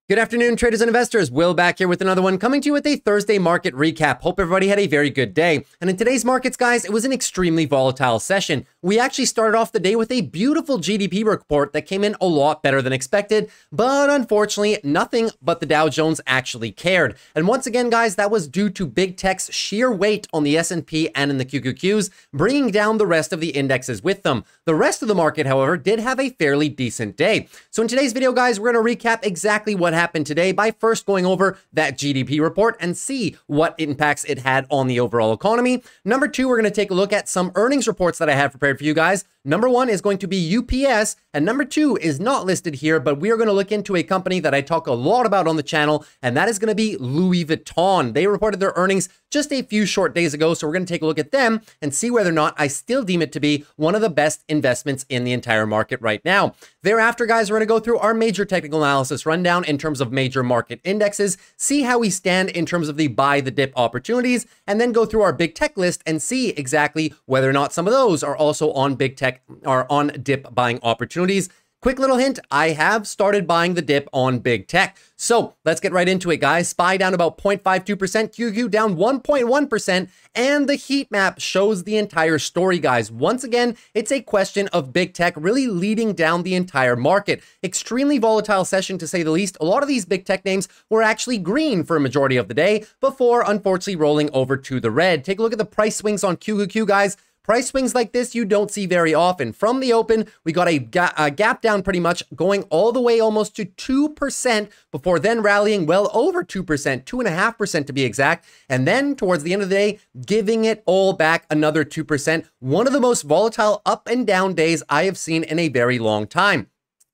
Good afternoon, traders and investors. Will back here with another one, coming to you with a Thursday market recap. Hope everybody had a very good day. And in today's markets, guys, it was an extremely volatile session. We actually started off the day with a beautiful GDP report that came in a lot better than expected, but unfortunately, nothing but the Dow Jones actually cared. And once again, guys, that was due to big tech's sheer weight on the S&P and in the QQQs, bringing down the rest of the indexes with them. The rest of the market, however, did have a fairly decent day. So in today's video, guys, we're going to recap exactly what happened today by first going over that GDP report and see what impacts it had on the overall economy. Number two, we're going to take a look at some earnings reports that I have prepared for you guys. Number one is going to be UPS, and number two is not listed here, but we are going to look into a company that I talk a lot about on the channel, and that is going to be Louis Vuitton. They reported their earnings just a few short days ago, so we're going to take a look at them and see whether or not I still deem it to be one of the best investments in the entire market right now. Thereafter, guys, we're going to go through our major technical analysis rundown in terms of major market indexes, see how we stand in terms of the buy the dip opportunities, and then go through our big tech list and see exactly whether or not some of those are also on big tech or on dip buying opportunities. Quick little hint, I have started buying the dip on big tech. So let's get right into it, guys. SPY down about 0.52%, QQ down 1.1%, and the heat map shows the entire story, guys. Once again, it's a question of big tech really leading down the entire market. Extremely volatile session, to say the least. A lot of these big tech names were actually green for a majority of the day before, unfortunately, rolling over to the red. Take a look at the price swings on QQQ, guys. Price swings like this you don't see very often. From the open, we got a gap down pretty much going all the way almost to 2% before then rallying well over 2%, 2.5% to be exact. And then towards the end of the day, giving it all back another 2%. One of the most volatile up and down days I have seen in a very long time.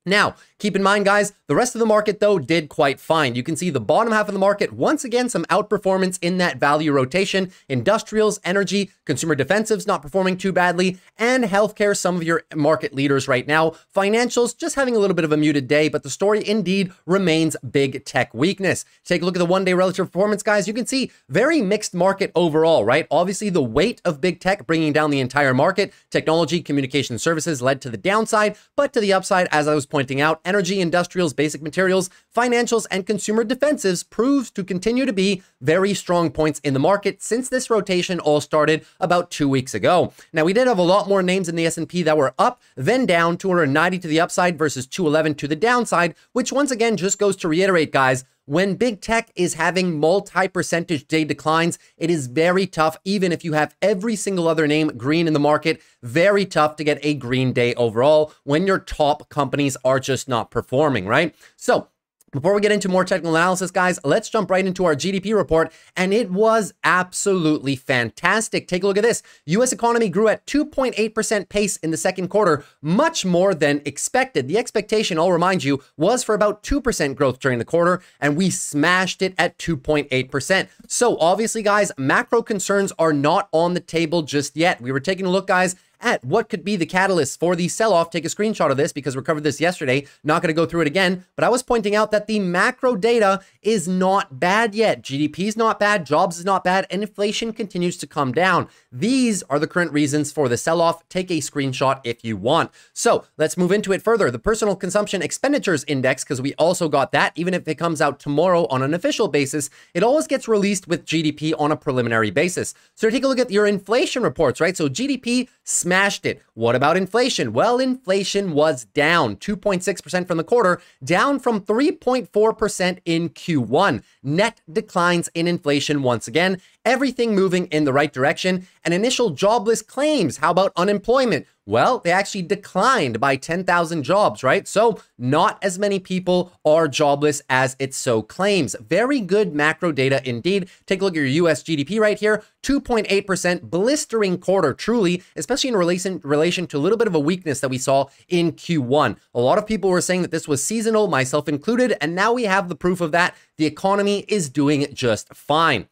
Now, keep in mind, guys, the rest of the market, though, did quite fine. You can see the bottom half of the market, once again, some outperformance in that value rotation. Industrials, energy, consumer defensives not performing too badly, and healthcare, some of your market leaders right now. Financials just having a little bit of a muted day, but the story indeed remains big tech weakness. Take a look at the one-day relative performance, guys. You can see very mixed market overall, right? Obviously, the weight of big tech bringing down the entire market. Technology, communication services led to the downside, but to the upside, as I was pointing out, energy, industrials, basic materials, financials, and consumer defensives proves to continue to be very strong points in the market since this rotation all started about 2 weeks ago. Now, we did have a lot more names in the S&P that were up, then down, 290 to the upside versus 211 to the downside, which once again just goes to reiterate, guys, when big tech is having multi-percentage day declines, it is very tough, even if you have every single other name green in the market, very tough to get a green day overall when your top companies are just not performing, right? So before we get into more technical analysis, guys, let's jump right into our GDP report, and it was absolutely fantastic. Take a look at this. U.S. economy grew at 2.8% pace in the second quarter, much more than expected. The expectation, I'll remind you, was for about 2% growth during the quarter, and we smashed it at 2.8%. So obviously, guys, macro concerns are not on the table just yet. We were taking a look, guys, at what could be the catalyst for the sell-off. Take a screenshot of this because we covered this yesterday. Not going to go through it again, but I was pointing out that the macro data is not bad yet. GDP is not bad, jobs is not bad, and inflation continues to come down. These are the current reasons for the sell-off. Take a screenshot if you want. So let's move into it further. The personal consumption expenditures index, because we also got that, even if it comes out tomorrow on an official basis, it always gets released with GDP on a preliminary basis. So take a look at your inflation reports, right? So GDP smashed it. What about inflation? Well, inflation was down 2.6% from the quarter, down from 3.4% in Q1. Net declines in inflation once again. Everything moving in the right direction. And initial jobless claims. How about unemployment? Well, they actually declined by 10,000 jobs, right? So not as many people are jobless as it so claims. Very good macro data indeed. Take a look at your US GDP right here, 2.8%, blistering quarter, truly, especially in relation to a little bit of a weakness that we saw in Q1. A lot of people were saying that this was seasonal, myself included, and now we have the proof of that. The economy is doing just fine.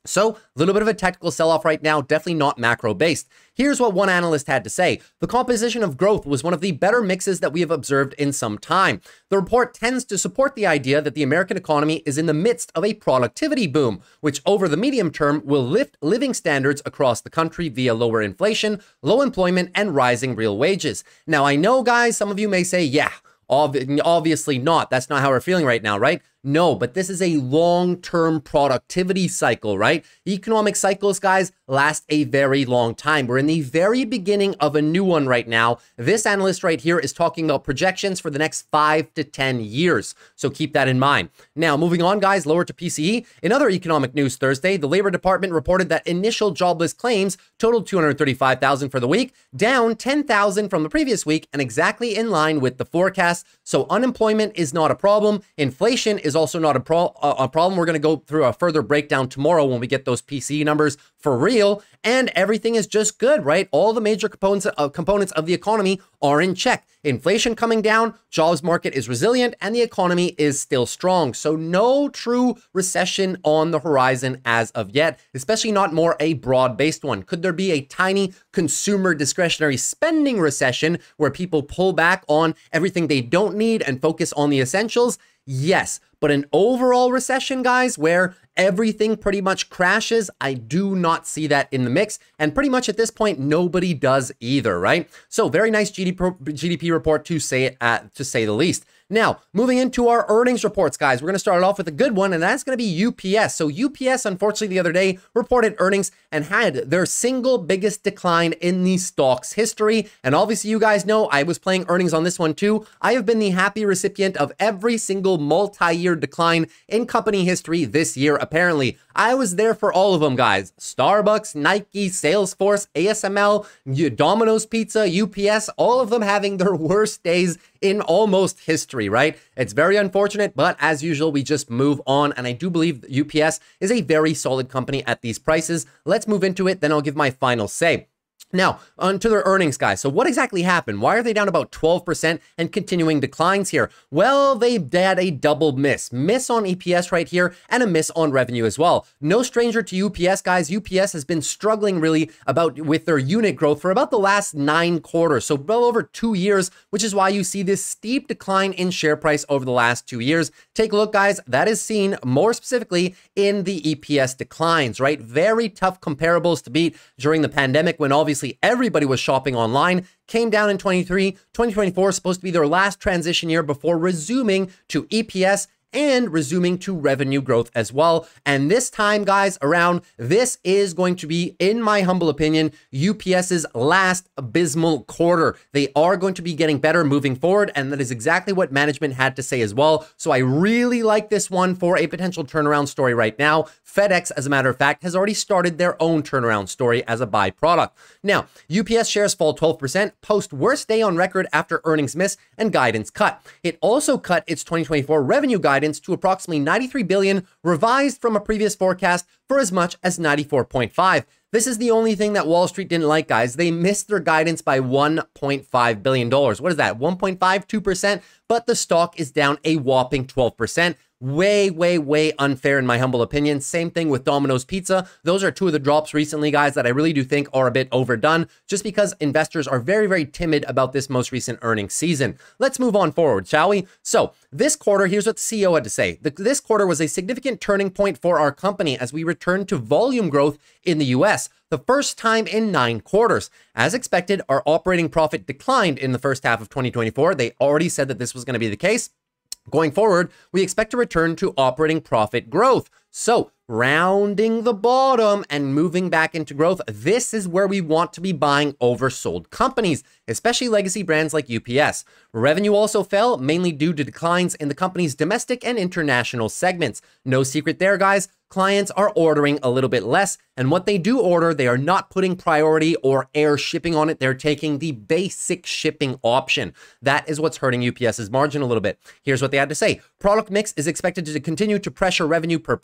So a little bit of a technical sell-off right now, definitely not macro-based. Here's what one analyst had to say. The composition of growth was one of the better mixes that we have observed in some time. The report tends to support the idea that the American economy is in the midst of a productivity boom, which over the medium term will lift living standards across the country via lower inflation, low employment, and rising real wages. Now, I know, guys, some of you may say, yeah, obviously not. That's not how we're feeling right now, right? No, but this is a long-term productivity cycle, right? Economic cycles, guys, last a very long time. We're in the very beginning of a new one right now. This analyst right here is talking about projections for the next 5 to 10 years. So keep that in mind. Now, moving on, guys, lower to PCE. In other economic news Thursday, the Labor Department reported that initial jobless claims totaled 235,000 for the week, down 10,000 from the previous week, and exactly in line with the forecast. So unemployment is not a problem. Inflation is also not a problem. We're going to go through a further breakdown tomorrow when we get those PCE numbers for real, and everything is just good, right? All the major components of the economy are in check. Inflation coming down, jobs market is resilient, and the economy is still strong. So no true recession on the horizon as of yet, especially not more a broad-based one. Could there be a tiny consumer discretionary spending recession where people pull back on everything they don't need and focus on the essentials? Yes, but an overall recession, guys, where everything pretty much crashes, I do not see that in the mix. And pretty much at this point, nobody does either, right? So very nice GDP report to say the least. Now, moving into our earnings reports, guys, we're going to start it off with a good one, and that's going to be UPS. So UPS, unfortunately, the other day reported earnings and had their single biggest decline in the stock's history. And obviously, you guys know I was playing earnings on this one too. I have been the happy recipient of every single multi-year decline in company history this year, apparently. I was there for all of them, guys. Starbucks, Nike, Salesforce, ASML, Domino's Pizza, UPS, all of them having their worst days in almost history, right? It's very unfortunate, but as usual, we just move on. And I do believe UPS is a very solid company at these prices. Let's move into it, then I'll give my final say. Now, onto their earnings, guys. So what exactly happened? Why are they down about 12% and continuing declines here? Well, they had a double miss. Miss on EPS right here and a miss on revenue as well. No stranger to UPS, guys. UPS has been struggling really with their unit growth for about the last 9 quarters. So well over 2 years, which is why you see this steep decline in share price over the last 2 years. Take a look, guys. That is seen more specifically in the EPS declines, right? Very tough comparables to beat during the pandemic when obviously everybody was shopping online. Came down in 23. 2024 is supposed to be their last transition year before resuming to EPS and resuming to revenue growth as well. And this time, guys, around, this is going to be, in my humble opinion, UPS's last abysmal quarter. They are going to be getting better moving forward, and that is exactly what management had to say as well. So I really like this one for a potential turnaround story right now. FedEx, as a matter of fact, has already started their own turnaround story as a byproduct. Now, UPS shares fall 12%, post worst day on record after earnings miss and guidance cut. It also cut its 2024 revenue guidance to approximately 93 billion, revised from a previous forecast for as much as 94.5. This is the only thing that Wall Street didn't like, guys. They missed their guidance by $1.5 billion. What is that? 1.52%, but the stock is down a whopping 12%. Way, way, way unfair in my humble opinion. Same thing with Domino's Pizza. Those are two of the drops recently, guys, that I really do think are a bit overdone just because investors are very, very timid about this most recent earnings season. Let's move on forward, shall we? So this quarter, here's what the CEO had to say. This quarter was a significant turning point for our company as we returned to volume growth in the US. The first time in 9 quarters. As expected, our operating profit declined in the first half of 2024. They already said that this was going to be the case. Going forward, we expect to return to operating profit growth. So, rounding the bottom and moving back into growth, this is where we want to be buying oversold companies, especially legacy brands like UPS. Revenue also fell, mainly due to declines in the company's domestic and international segments. No secret there, guys. Clients are ordering a little bit less, and what they do order, they are not putting priority or air shipping on it. They're taking the basic shipping option. That is what's hurting UPS's margin a little bit. Here's what they had to say. Product mix is expected to continue to pressure revenue per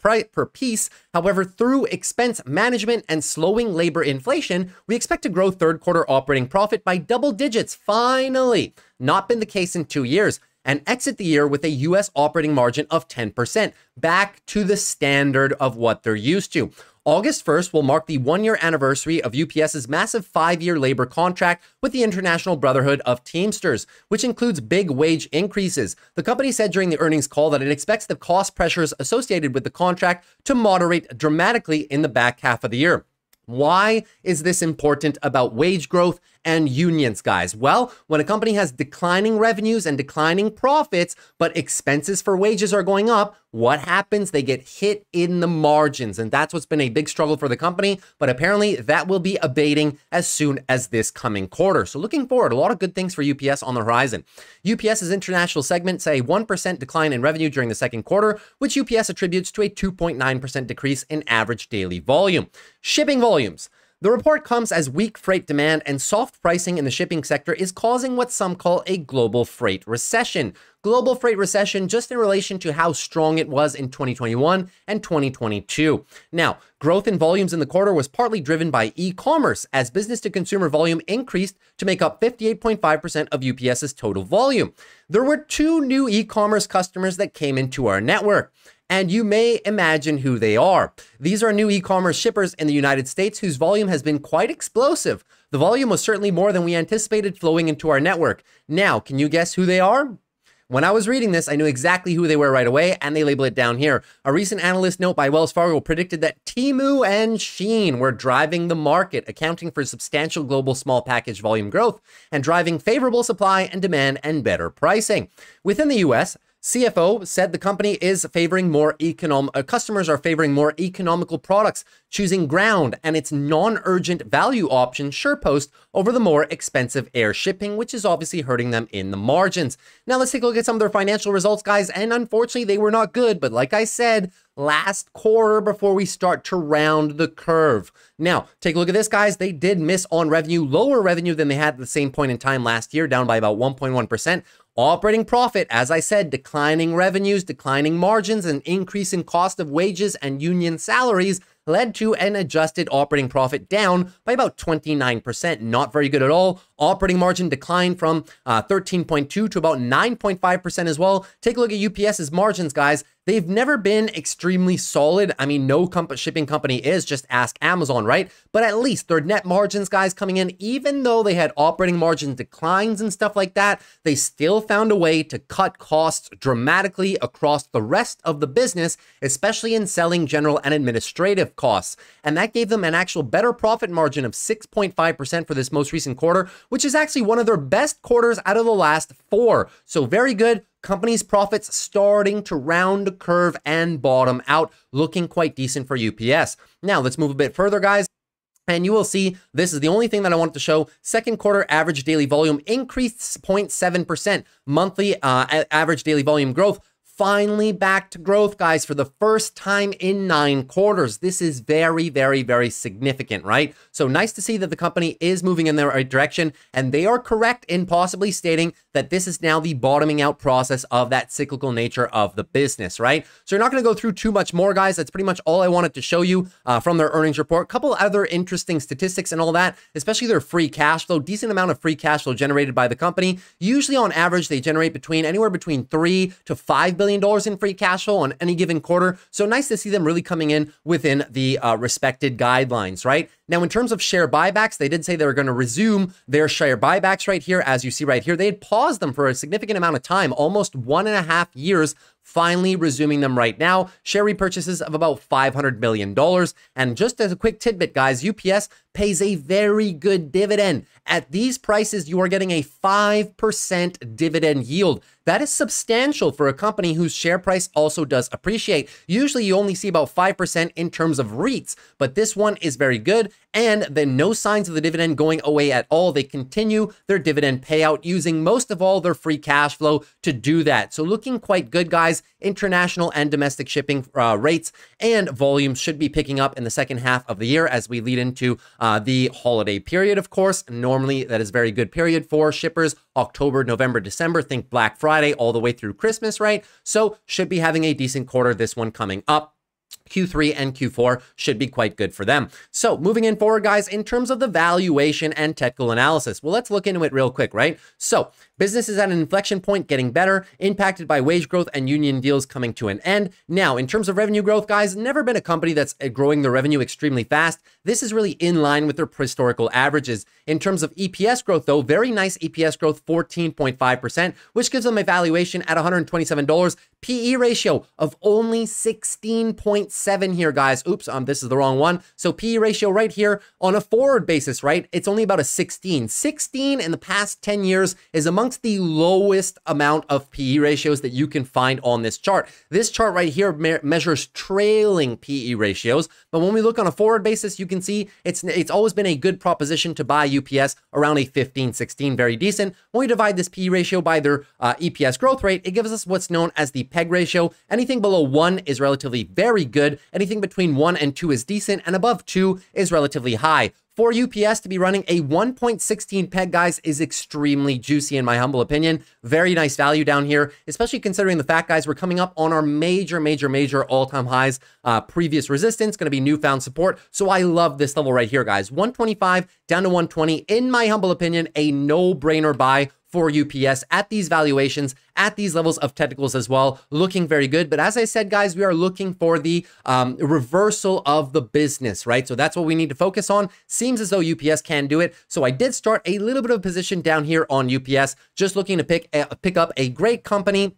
piece. However, through expense management and slowing labor inflation, we expect to grow third quarter operating profit by double digits. Finally, not been the case in 2 years. And exit the year with a US operating margin of 10%, back to the standard of what they're used to. August 1st will mark the 1-year anniversary of UPS's massive 5-year labor contract with the International Brotherhood of Teamsters, which includes big wage increases. The company said during the earnings call that it expects the cost pressures associated with the contract to moderate dramatically in the back half of the year. Why is this important about wage growth and unions, guys. Well, when a company has declining revenues and declining profits, but expenses for wages are going up, what happens? They get hit in the margins, and that's what's been a big struggle for the company, but apparently that will be abating as soon as this coming quarter. So looking forward, a lot of good things for UPS on the horizon. UPS's international segment saw a 1% decline in revenue during the second quarter, which UPS attributes to a 2.9% decrease in average daily volume. Shipping volumes. The report comes as weak freight demand and soft pricing in the shipping sector is causing what some call a global freight recession. Global freight recession just in relation to how strong it was in 2021 and 2022. Now, growth in volumes in the quarter was partly driven by e-commerce as business-to-consumer volume increased to make up 58.5% of UPS's total volume. There were 2 new e-commerce customers that came into our network, and you may imagine who they are. These are new e-commerce shippers in the United States whose volume has been quite explosive. The volume was certainly more than we anticipated flowing into our network. Now, can you guess who they are? When I was reading this, I knew exactly who they were right away, and they label it down here. A recent analyst note by Wells Fargo predicted that Temu and Shein were driving the market, accounting for substantial global small package volume growth and driving favorable supply and demand and better pricing. Within the US, CFO said the company is favoring more customers are favoring more economical products, choosing ground and its non-urgent value option SurePost over the more expensive air shipping, which is obviously hurting them in the margins. Now let's take a look at some of their financial results, guys, and unfortunately they were not good, but like I said, last quarter before we start to round the curve. Now, take a look at this, guys. They did miss on revenue, lower revenue than they had at the same point in time last year, down by about 1.1%. Operating profit, as I said, declining revenues, declining margins, and increase in cost of wages and union salaries led to an adjusted operating profit down by about 29%. Not very good at all. Operating margin declined from 13.2 to about 9.5% as well. Take a look at UPS's margins, guys. They've never been extremely solid. I mean, no shipping company is, just ask Amazon, right? But at least their net margins, guys, coming in, even though they had operating margin declines and stuff like that, they still found a way to cut costs dramatically across the rest of the business, especially in selling, general, and administrative costs. And that gave them an actual better profit margin of 6.5% for this most recent quarter, which is actually one of their best quarters out of the last 4. So very good. Company's profits starting to round the curve and bottom out, looking quite decent for UPS. Now, let's move a bit further, guys. And you will see this is the only thing that I wanted to show. Second quarter average daily volume increased 0.7%. Monthly average daily volume growth finally back to growth, guys, for the first time in 9 quarters. This is very, very, very significant, right? So nice to see that the company is moving in the right direction, and they are correct in possibly stating that this is now the bottoming out process of that cyclical nature of the business, right? So you're not going to go through too much more, guys. That's pretty much all I wanted to show you from their earnings report. A couple other interesting statistics and all that, especially their free cash flow. Decent amount of free cash flow generated by the company. Usually on average, they generate anywhere between $3 to $5 billion in free cash flow on any given quarter. So nice to see them really coming in within the respected guidelines, right? Now, in terms of share buybacks, they did say they were going to resume their share buybacks right here. As you see right here, they had paused them for a significant amount of time, almost 1.5 years, finally resuming them right now. Share repurchases of about $500 million. And just as a quick tidbit, guys, UPS pays a very good dividend. At these prices, you are getting a 5% dividend yield. That is substantial for a company whose share price also does appreciate. Usually you only see about 5% in terms of REITs, but this one is very good. And then no signs of the dividend going away at all. They continue their dividend payout using most of all their free cash flow to do that. So looking quite good, guys. International and domestic shipping rates and volumes should be picking up in the second half of the year as we lead into the holiday period, of course. Normally, that is a very good period for shippers. October, November, December, think Black Friday all the way through Christmas, right? So should be having a decent quarter, this one coming up. Q3 and Q4 should be quite good for them. So moving in forward, guys, in terms of the valuation and technical analysis, well, let's look into it real quick, right? So business is at an inflection point, getting better, impacted by wage growth and union deals coming to an end. Now, in terms of revenue growth, guys, never been a company that's growing their revenue extremely fast. This is really in line with their historical averages. In terms of EPS growth, though, very nice EPS growth, 14.5%, which gives them a valuation at $127. PE ratio of only 16.9. 0.7 here, guys. Oops, this is the wrong one. So PE ratio right here on a forward basis, right? It's only about a 16. 16 in the past 10 years is amongst the lowest amount of PE ratios that you can find on this chart. This chart right here measures trailing PE ratios, but when we look on a forward basis, you can see it's always been a good proposition to buy UPS around a 15, 16, very decent. When we divide this PE ratio by their EPS growth rate, it gives us what's known as the PEG ratio. Anything below 1 is relatively very good. Anything between 1 and 2 is decent, and above 2 is relatively high. For UPS to be running a 1.16 PEG, guys, is extremely juicy in my humble opinion. Very nice value down here, especially considering the fact, guys, we're coming up on our major all-time highs. Previous resistance, going to be newfound support. So I love this level right here, guys. 125 down to 120. In my humble opinion, a no-brainer buy for UPS at these valuations, at these levels of technicals as well, looking very good. But as I said, guys, we are looking for the reversal of the business, right? So that's what we need to focus on. Seems as though UPS can do it. So I did start a little bit of position down here on UPS, just looking to pick up a great company,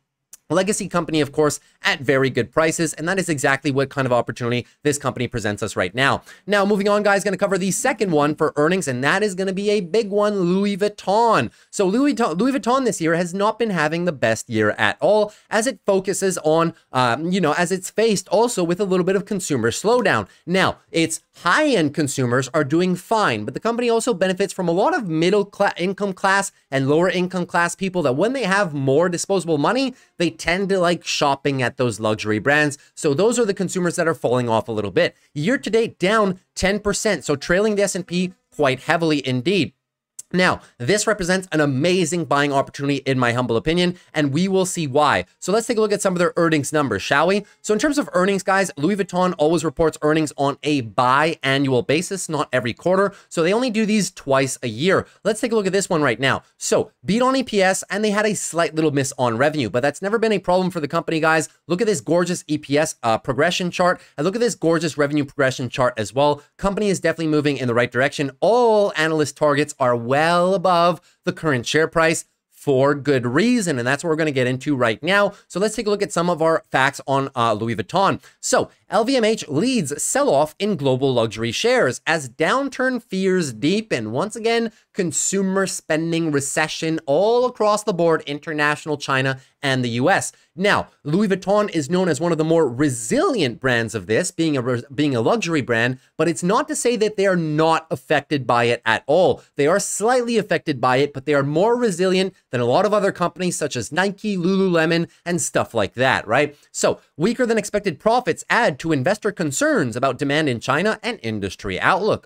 legacy company, of course, at very good prices. And that is exactly what kind of opportunity this company presents us right now. Now, moving on, guys, going to cover the second one for earnings, and that is going to be a big one, Louis Vuitton. So Louis Vuitton this year has not been having the best year at all, as it focuses on, as it's faced also with a little bit of consumer slowdown. Now, its high-end consumers are doing fine, but the company also benefits from a lot of income class and lower income class people that when they have more disposable money, they tend to like shopping at those luxury brands. So those are the consumers that are falling off a little bit. Year to date, down 10%. So trailing the S&P quite heavily indeed. Now, this represents an amazing buying opportunity in my humble opinion, and we will see why. So let's take a look at some of their earnings numbers, shall we? So in terms of earnings, guys, Louis Vuitton always reports earnings on a biannual basis, not every quarter. So they only do these twice a year. Let's take a look at this one right now. So beat on EPS, and they had a slight little miss on revenue, but that's never been a problem for the company, guys. Look at this gorgeous EPS progression chart, and look at this gorgeous revenue progression chart as well. Company is definitely moving in the right direction. All analyst targets are well above the current share price for good reason, and that's what we're going to get into right now. So let's take a look at some of our facts on Louis Vuitton. So LVMH leads sell-off in global luxury shares as downturn fears deepen. Once again, consumer spending recession all across the board, international, China, and the US. Now, Louis Vuitton is known as one of the more resilient brands of this, being a luxury brand, but it's not to say that they are not affected by it at all. They are slightly affected by it, but they are more resilient than a lot of other companies such as Nike, Lululemon, and stuff like that, right? So weaker than expected profits add to investor concerns about demand in China and industry outlook.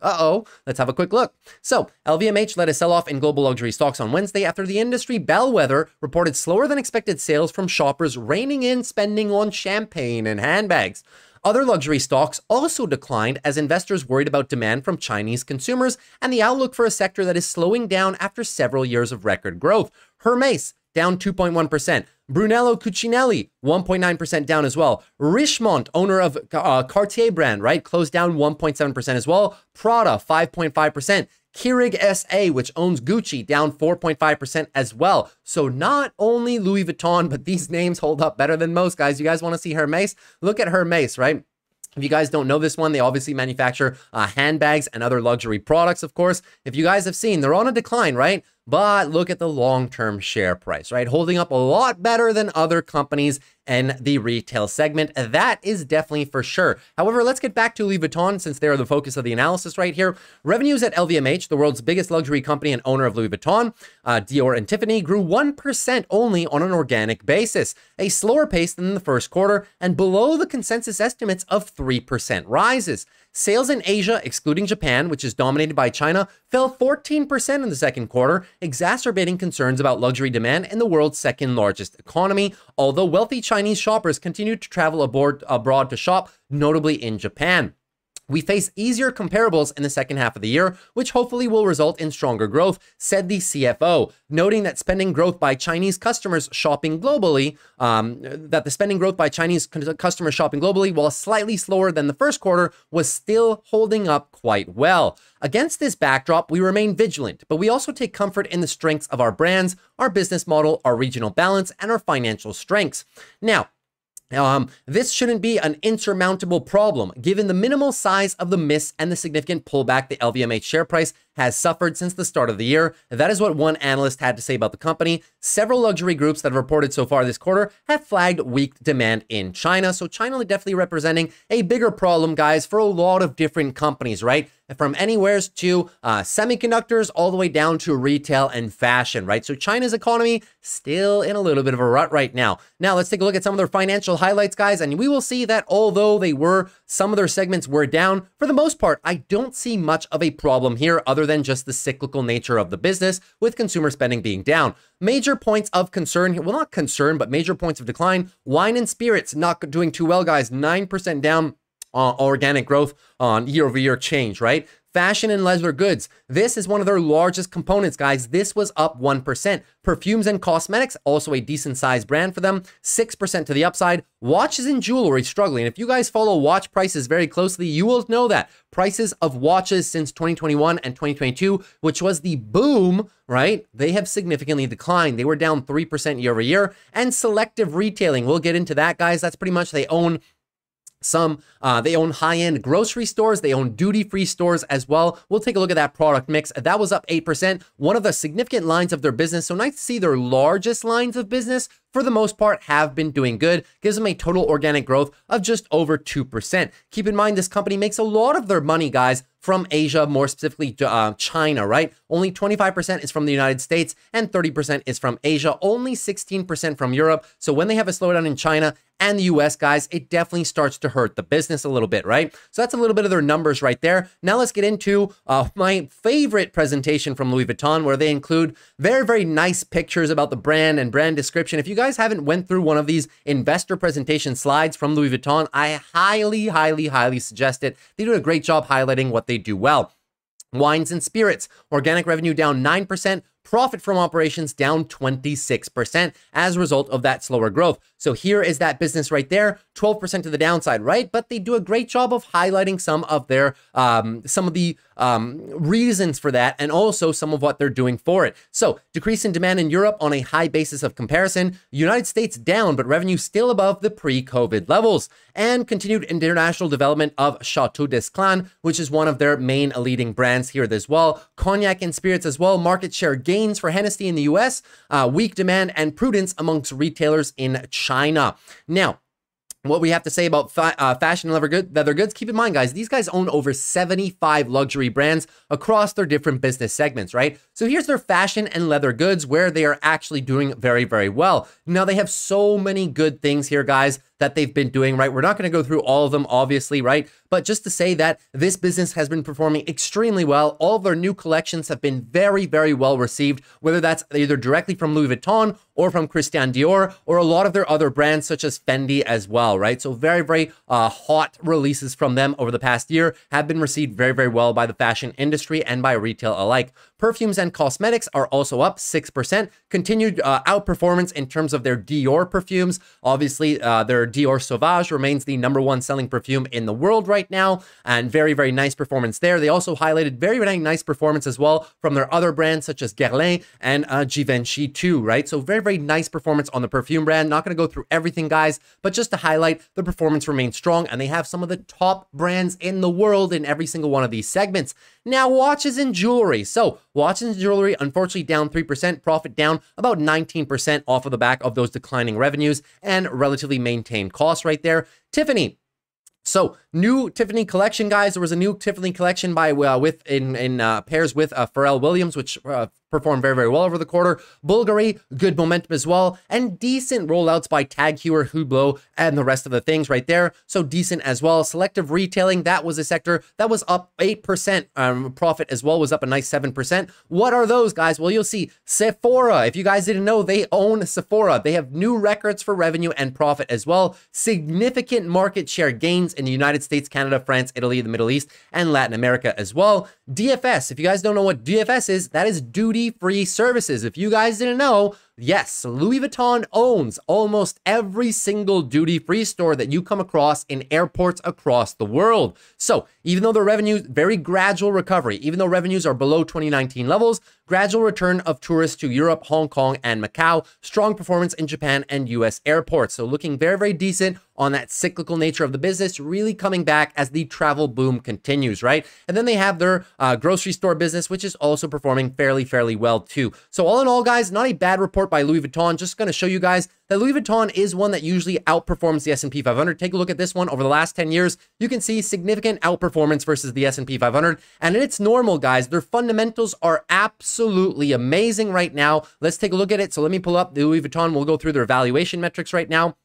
Let's have a quick look. So LVMH led a sell-off in global luxury stocks on Wednesday after the industry bellwether reported slower than expected sales from shoppers reining in spending on champagne and handbags. Other luxury stocks also declined as investors worried about demand from Chinese consumers and the outlook for a sector that is slowing down after several years of record growth. Hermès down 2.1%. Brunello Cucinelli, 1.9% down as well. Richemont, owner of Cartier brand, right, closed down 1.7% as well. Prada, 5.5%. Keurig SA, which owns Gucci, down 4.5% as well. So not only Louis Vuitton, but these names hold up better than most, guys. You guys want to see Hermès? Look at Hermès, right? If you guys don't know this one, they obviously manufacture handbags and other luxury products, of course. If you guys have seen, they're on a decline, right? But look at the long-term share price, right? Holding up a lot better than other companies in the retail segment. That is definitely for sure. However, let's get back to Louis Vuitton since they're the focus of the analysis right here. Revenues at LVMH, the world's biggest luxury company and owner of Louis Vuitton, Dior and Tiffany, grew 1% only on an organic basis, a slower pace than the first quarter and below the consensus estimates of 3% rises. Sales in Asia, excluding Japan, which is dominated by China, fell 14% in the second quarter, exacerbating concerns about luxury demand in the world's second largest economy, although wealthy Chinese shoppers continued to travel abroad to shop, notably in Japan. We face easier comparables in the second half of the year, which hopefully will result in stronger growth, said the CFO, noting that spending growth by Chinese customers shopping globally, while slightly slower than the first quarter, was still holding up quite well. Against this backdrop, we remain vigilant, but we also take comfort in the strengths of our brands, our business model, our regional balance, and our financial strengths. Now, This shouldn't be an insurmountable problem, given the minimal size of the miss and the significant pullback the LVMH share price has suffered since the start of the year. That is what one analyst had to say about the company. Several luxury groups that have reported so far this quarter have flagged weak demand in China. So China definitely representing a bigger problem, guys, for a lot of different companies, right? From anywheres to semiconductors all the way down to retail and fashion, right? So China's economy still in a little bit of a rut right now. Now let's take a look at some of their financial highlights, guys, and we will see that although some of their segments were down, for the most part, I don't see much of a problem here other than just the cyclical nature of the business with consumer spending being down. Major points of concern here, well, not concern, but major points of decline. Wine and spirits not doing too well, guys, 9% down. Organic growth on year-over-year change, right? Fashion and leather goods. This is one of their largest components, guys. This was up 1%. Perfumes and cosmetics, also a decent sized brand for them, 6% to the upside. Watches and jewelry struggling. If you guys follow watch prices very closely, you will know that prices of watches since 2021 and 2022, which was the boom, right? They have significantly declined. They were down 3% year over year. And selective retailing, we'll get into that, guys. That's pretty much they own they own high-end grocery stores. They own duty-free stores as well. We'll take a look at that product mix. That was up 8%. One of the significant lines of their business. So nice to see their largest lines of business, for the most part, have been doing good. Gives them a total organic growth of just over 2%. Keep in mind, this company makes a lot of their money, guys, from Asia, more specifically China, right? Only 25% is from the United States and 30% is from Asia, only 16% from Europe. So when they have a slowdown in China and the US, guys, it definitely starts to hurt the business a little bit, right? So that's a little bit of their numbers right there. Now let's get into my favorite presentation from Louis Vuitton, where they include very, very nice pictures about the brand and brand description. If you guys haven't went through one of these investor presentation slides from Louis Vuitton, I highly, highly, highly suggest it. They do a great job highlighting what they do well. Wines and spirits, organic revenue down 9%, profit from operations down 26% as a result of that slower growth. So here is that business right there, 12% to the downside, right? But they do a great job of highlighting some of their reasons for that, and also some of what they're doing for it. So decrease in demand in Europe on a high basis of comparison, United States down, but revenue still above the pre-COVID levels, and continued international development of Chateau d'Esclan, which is one of their main leading brands here as well. Cognac and spirits as well, market share gains for Hennessy in the US, weak demand and prudence amongst retailers in China. Now, what we have to say about fashion and leather goods, keep in mind, guys, these guys own over 75 luxury brands across their different business segments, right? So here's their fashion and leather goods, where they are actually doing very, very well. Now, they have so many good things here, guys, that they've been doing, right? We're not going to go through all of them, obviously, right? But just to say that this business has been performing extremely well. All of their new collections have been very, very well received, whether that's either directly from Louis Vuitton or from Christian Dior, or a lot of their other brands such as Fendi as well, right? So very, very hot releases from them over the past year have been received very, very well by the fashion industry and by retail alike. Perfumes and cosmetics are also up 6%. Continued outperformance in terms of their Dior perfumes. Obviously, their Dior Sauvage remains the #1 selling perfume in the world right now, and very, very nice performance there. They also highlighted very, very nice performance as well from their other brands such as Guerlain and Givenchy too, right? So very, very nice performance on the perfume brand. Not going to go through everything, guys, but just to highlight, the performance remains strong, and they have some of the top brands in the world in every single one of these segments. Now, watches and jewelry. So watches and jewelry, unfortunately, down 3%, profit down about 19% off of the back of those declining revenues and relatively maintained costs right there. Tiffany. So new Tiffany collection, guys. There was a new Tiffany collection by in pairs with Pharrell Williams, which performed very, very well over the quarter. Bulgari, good momentum as well, and decent rollouts by Tag Heuer, Hublot, and the rest of the things right there. So decent as well. Selective retailing, that was a sector that was up 8%. Profit as well was up a nice 7%. What are those, guys? Well, you'll see Sephora. If you guys didn't know, they own Sephora. They have new records for revenue and profit as well. Significant market share gains in the United States, Canada, France, Italy, the Middle East, and Latin America as well. DFS, if you guys don't know what DFS is, that is duty-free services. If you guys didn't know, Yes, Louis Vuitton owns almost every single duty-free store that you come across in airports across the world. So even though their revenues, very gradual recovery, even though revenues are below 2019 levels, gradual return of tourists to Europe, Hong Kong, and Macau, strong performance in Japan and US airports. So looking very, very decent on that cyclical nature of the business, really coming back as the travel boom continues, right? And then they have their grocery store business, which is also performing fairly well too. So all in all, guys, not a bad report by Louis Vuitton. Just going to show you guys that Louis Vuitton is one that usually outperforms the S&P 500. Take a look at this one over the last 10 years. You can see significant outperformance versus the S&P 500. And it's normal, guys. Their fundamentals are absolutely amazing right now. Let's take a look at it. So let me pull up the Louis Vuitton. We'll go through their valuation metrics right now.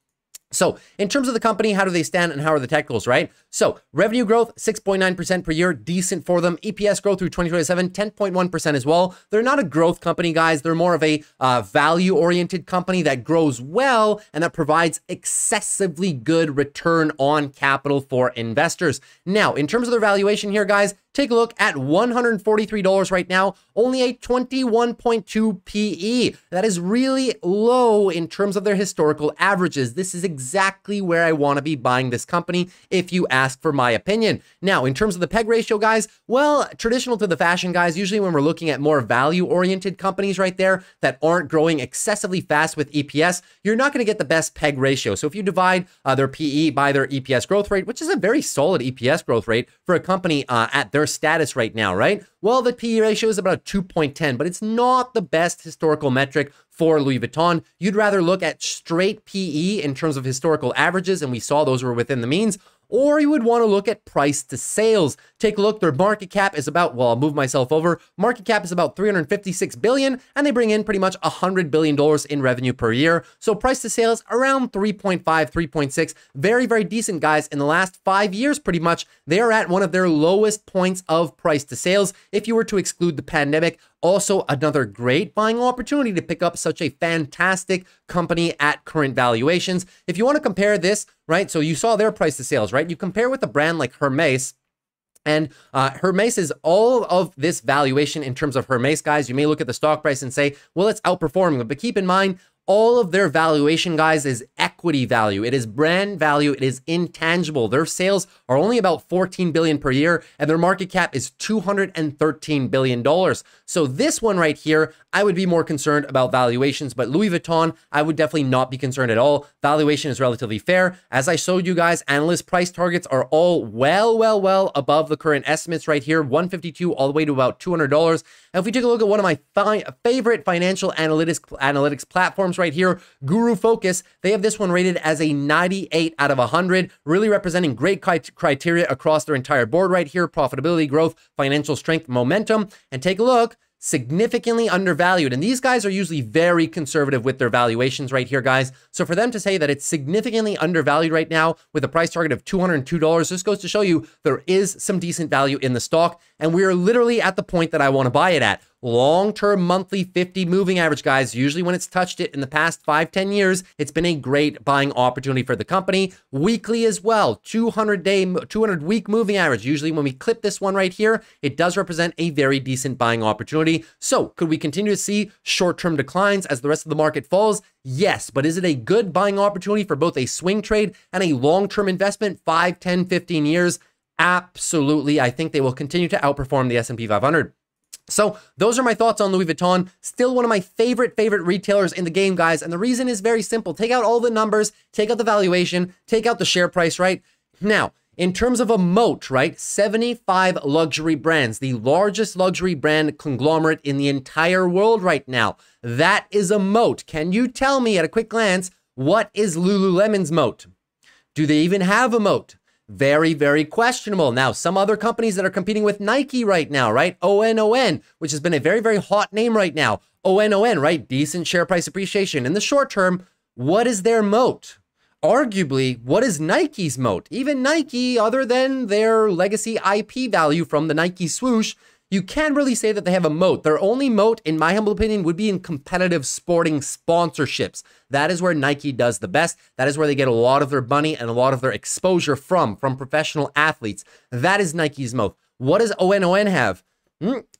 So in terms of the company, how do they stand and how are the technicals, right? So revenue growth, 6.9% per year, decent for them. EPS growth through 2027, 10.1% as well. They're not a growth company, guys. They're more of a value-oriented company that grows well and that provides excessively good return on capital for investors. Now, in terms of their valuation here, guys, take a look at $143 right now, only a 21.2 PE. That is really low in terms of their historical averages. This is exactly where I want to be buying this company, if you ask for my opinion. Now, in terms of the PEG ratio, guys, well, traditional to the fashion, guys, usually when we're looking at more value-oriented companies right there that aren't growing excessively fast with EPS, you're not going to get the best PEG ratio. So if you divide their PE by their EPS growth rate, which is a very solid EPS growth rate for a company at their status right now, right? Well, the PE ratio is about 2.10, but it's not the best historical metric for Louis Vuitton. You'd rather look at straight PE in terms of historical averages, and we saw those were within the means, or you would want to look at price to sales. Take a look, their market cap is about, well, I'll move myself over. Market cap is about 356 billion, and they bring in pretty much $100 billion in revenue per year. So price to sales around 3.5, 3.6. Very, very decent, guys. In the last 5 years, pretty much, they are at one of their lowest points of price to sales. If you were to exclude the pandemic, also another great buying opportunity to pick up such a fantastic company at current valuations. If you want to compare this, right? So you saw their price to sales, right? You compare with a brand like Hermes, and Hermes is all of this valuation in terms of Hermes, guys. You may look at the stock price and say, well, it's outperforming them, but keep in mind, all of their valuation, guys, is equity value. It is brand value. It is intangible. Their sales are only about 14 billion per year, and their market cap is $213 billion. So this one right here, I would be more concerned about valuations, but Louis Vuitton, I would definitely not be concerned at all. Valuation is relatively fair. As I showed you guys, analyst price targets are all well above the current estimates right here, 152 all the way to about $200. And if we take a look at one of my favorite financial analytics platforms right here, Guru Focus, they have this one rated as a 98 out of 100, really representing great criteria across their entire board right here: profitability, growth, financial strength, momentum. And take a look, significantly undervalued. And these guys are usually very conservative with their valuations right here, guys. So for them to say that it's significantly undervalued right now with a price target of $202, this goes to show you there is some decent value in the stock. And we are literally at the point that I want to buy it at. Long-term monthly 50 moving average, guys. Usually when it's touched it in the past 5-10 years, it's been a great buying opportunity for the company. Weekly as well, 200-week moving average. Usually when we clip this one right here, it does represent a very decent buying opportunity. So could we continue to see short-term declines as the rest of the market falls? Yes, but is it a good buying opportunity for both a swing trade and a long-term investment, 5, 10, 15 years? Absolutely. I think they will continue to outperform the S&P 500. So those are my thoughts on Louis Vuitton. Still one of my favorite retailers in the game, guys. And the reason is very simple. Take out all the numbers, take out the valuation, take out the share price, right? Now, in terms of a moat, right? 75 luxury brands, the largest luxury brand conglomerate in the entire world right now. That is a moat. Can you tell me at a quick glance, what is Lululemon's moat? Do they even have a moat? Very questionable. Now, some other companies that are competing with Nike right now, right? ON, which has been a very hot name right now. ON, right? Decent share price appreciation. In the short term, what is their moat? Arguably, what is Nike's moat? Even Nike, other than their legacy IP value from the Nike swoosh, you can't really say that they have a moat. Their only moat, in my humble opinion, would be in competitive sporting sponsorships. That is where Nike does the best. That is where they get a lot of their money and a lot of their exposure from professional athletes. That is Nike's moat. What does ON have?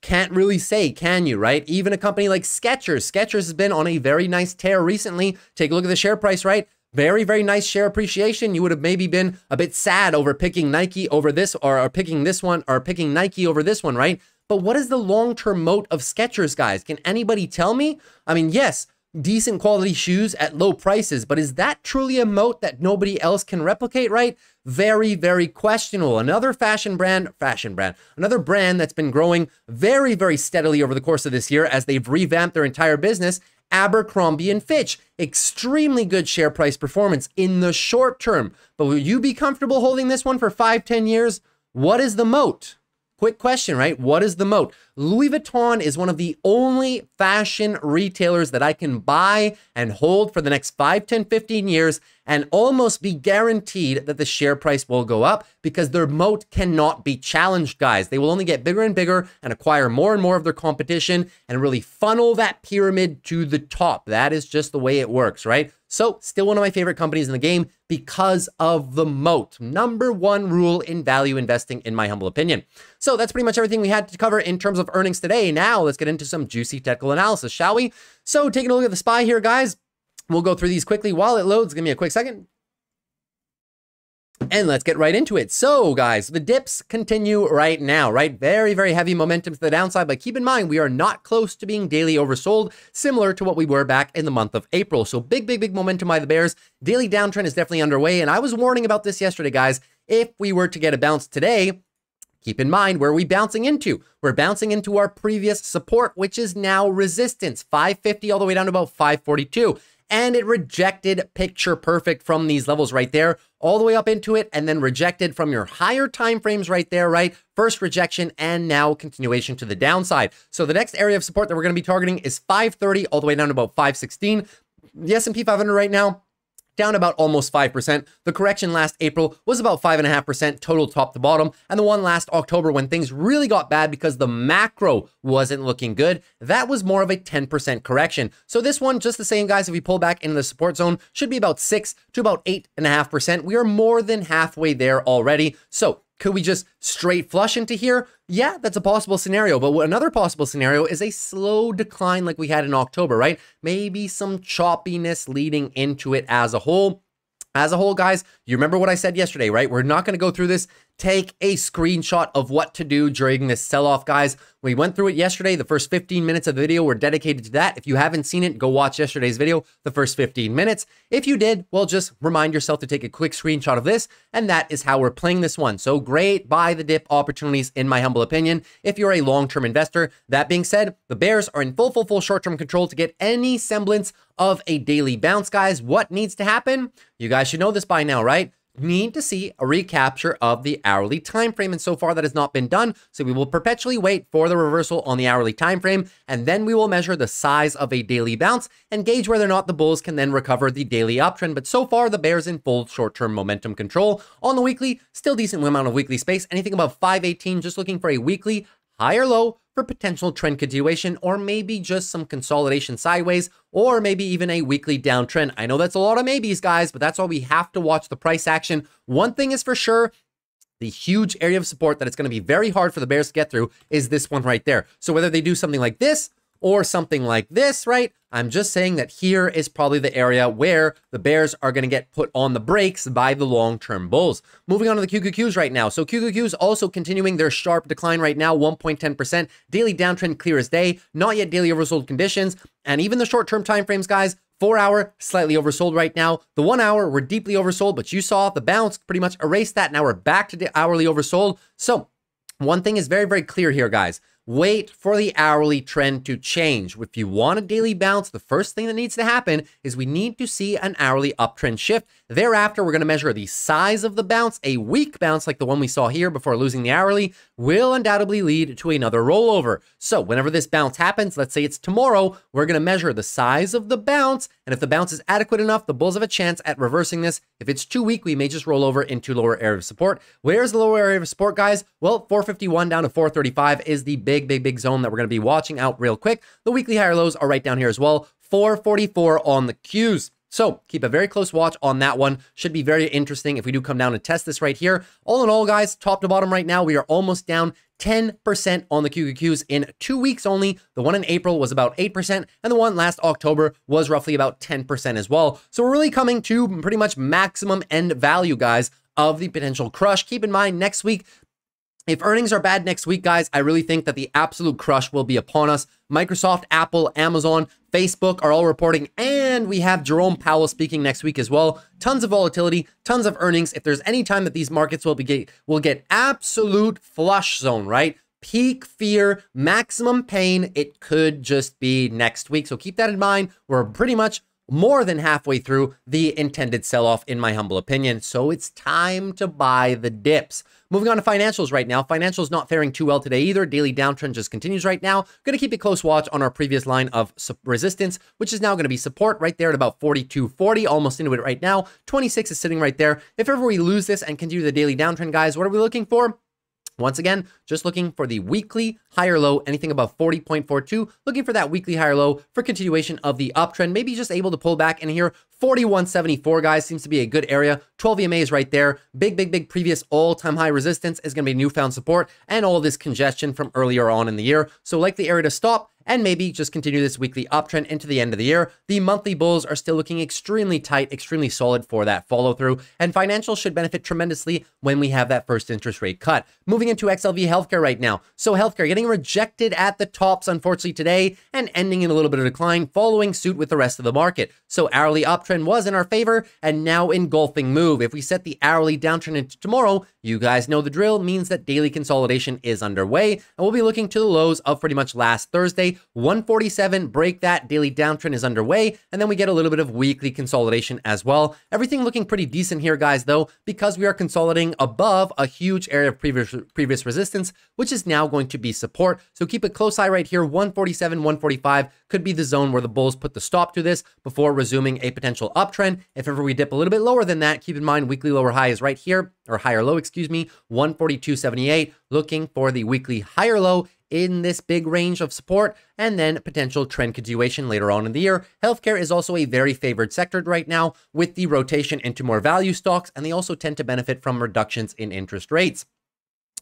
Can't really say, can you, right? Even a company like Skechers. Skechers has been on a very nice tear recently. Take a look at the share price, right? Very, very nice share appreciation. You would have maybe been a bit sad over picking Nike over this, or picking this one, or picking Nike over this one, right? But what is the long-term moat of Skechers, guys? Can anybody tell me? I mean, yes, decent quality shoes at low prices, but is that truly a moat that nobody else can replicate, right? Very, very questionable. Another another brand that's been growing very, very steadily over the course of this year as they've revamped their entire business, Abercrombie & Fitch. Extremely good share price performance in the short term. But will you be comfortable holding this one for 5-10 years? What is the moat? Quick question, right? What is the moat? Louis Vuitton is one of the only fashion retailers that I can buy and hold for the next 5, 10, 15 years and almost be guaranteed that the share price will go up because their moat cannot be challenged, guys. They will only get bigger and bigger and acquire more and more of their competition and really funnel that pyramid to the top. That is just the way it works, right? So still one of my favorite companies in the game because of the moat. Number one rule in value investing, in my humble opinion. So that's pretty much everything we had to cover in terms of earnings today. Now let's get into some juicy technical analysis, shall we? So taking a look at the SPY here, guys, we'll go through these quickly while it loads. Give me a quick second. And let's get right into it. So guys, the dips continue right now, right? Very, very heavy momentum to the downside, but keep in mind, we are not close to being daily oversold, similar to what we were back in the month of April. So big, big, big momentum by the bears. Daily downtrend is definitely underway. And I was warning about this yesterday, guys. If we were to get a bounce today, keep in mind, where are we bouncing into? We're bouncing into our previous support, which is now resistance, 550 all the way down to about 542. And it rejected picture perfect from these levels right there, all the way up into it, and then rejected from your higher time frames right there, right? First rejection and now continuation to the downside. So the next area of support that we're going to be targeting is 530 all the way down to about 516. The S&P 500 right now, down about almost 5%. The correction last April was about 5.5% total top to bottom. And the one last October when things really got bad because the macro wasn't looking good, that was more of a 10% correction. So this one, just the same, guys, if we pull back into the support zone, should be about 6 to about 8.5%. We are more than halfway there already. So could we just straight flush into here? Yeah, that's a possible scenario. But another possible scenario is a slow decline like we had in October, right? Maybe some choppiness leading into it as a whole. As a whole, guys, you remember what I said yesterday, right? We're not going to go through this. Take a screenshot of what to do during this sell-off, guys. We went through it yesterday. The first 15 minutes of the video were dedicated to that. If you haven't seen it, go watch yesterday's video, the first 15 minutes. If you did, well, just remind yourself to take a quick screenshot of this, and that is how we're playing this one. So great buy the dip opportunities, in my humble opinion, if you're a long-term investor. That being said, the bears are in full short-term control to get any semblance of a daily bounce, guys. What needs to happen? You guys should know this by now, right? Need to see a recapture of the hourly time frame, and so far that has not been done. So we will perpetually wait for the reversal on the hourly time frame, and then we will measure the size of a daily bounce and gauge whether or not the bulls can then recover the daily uptrend. But so far the bears in full short-term momentum control. On the weekly, still decent amount of weekly space, anything above 518, just looking for a weekly high or low for potential trend continuation, or maybe just some consolidation sideways, or maybe even a weekly downtrend. I know that's a lot of maybes, guys, but that's why we have to watch the price action. One thing is for sure, the huge area of support that it's going to be very hard for the bears to get through is this one right there. So whether they do something like this or something like this, right? I'm just saying that here is probably the area where the bears are going to get put on the brakes by the long-term bulls. Moving on to the QQQs right now. So QQQs also continuing their sharp decline right now, 1.10%. Daily downtrend clear as day. Not yet daily oversold conditions. And even the short-term time frames, guys, 4 hour, slightly oversold right now. The 1 hour, we're deeply oversold, but you saw the bounce pretty much erased that. Now we're back to the hourly oversold. So one thing is very, very clear here, guys. Wait for the hourly trend to change. If you want a daily bounce, the first thing that needs to happen is we need to see an hourly uptrend shift. Thereafter, we're going to measure the size of the bounce. A weak bounce like the one we saw here before losing the hourly will undoubtedly lead to another rollover. So whenever this bounce happens, let's say it's tomorrow, we're going to measure the size of the bounce. And if the bounce is adequate enough, the bulls have a chance at reversing this. If it's too weak, we may just roll over into lower area of support. Where's the lower area of support, guys? Well, 451 down to 435 is the big zone that we're going to be watching out real quick. The weekly higher lows are right down here as well. 444 on the Qs. So keep a very close watch on that one. Should be very interesting if we do come down and test this right here. All in all, guys, top to bottom right now, we are almost down 10% on the QQQs in 2 weeks only. The one in April was about 8%, and the one last October was roughly about 10% as well. So we're really coming to pretty much maximum end value, guys, of the potential crush. Keep in mind, next week, if earnings are bad next week, guys, I really think that the absolute crush will be upon us. Microsoft, Apple, Amazon, Facebook are all reporting, and we have Jerome Powell speaking next week as well. Tons of volatility, tons of earnings. If there's any time that these markets will get absolute flush zone, right? Peak fear, maximum pain, it could just be next week. So keep that in mind. We're pretty much more than halfway through the intended sell-off, in my humble opinion. So it's time to buy the dips. Moving on to financials right now. Financials not faring too well today either. Daily downtrend just continues right now. Going to keep a close watch on our previous line of resistance, which is now going to be support right there at about 42.40, almost into it right now. 26 is sitting right there. If ever we lose this and continue the daily downtrend, guys, what are we looking for? Once again, just looking for the weekly higher low, anything above 40.42, looking for that weekly higher low for continuation of the uptrend. Maybe just able to pull back in here. 41.74, guys, seems to be a good area. 12 EMA is right there. Big previous all-time high resistance is going to be newfound support and all this congestion from earlier on in the year. So likely area to stop and maybe just continue this weekly uptrend into the end of the year. The monthly bulls are still looking extremely tight, extremely solid for that follow through, and financials should benefit tremendously when we have that first interest rate cut. Moving into XLV healthcare right now. So healthcare getting rejected at the tops, unfortunately, today and ending in a little bit of decline, following suit with the rest of the market. So hourly uptrend was in our favor and now engulfing move. If we set the hourly downtrend into tomorrow, you guys know the drill, means that daily consolidation is underway, and we'll be looking to the lows of pretty much last Thursday. 147, break that, daily downtrend is underway, and then we get a little bit of weekly consolidation as well. Everything looking pretty decent here, guys, though, because we are consolidating above a huge area of previous resistance, which is now going to be support. So keep a close eye right here. 147, 145 could be the zone where the bulls put the stop to this before resuming a potential uptrend. If ever we dip a little bit lower than that, keep in mind weekly lower high is right here, or higher low, excuse me, 142.78, looking for the weekly higher low in this big range of support, and then potential trend continuation later on in the year. Healthcare is also a very favored sector right now with the rotation into more value stocks, and they also tend to benefit from reductions in interest rates.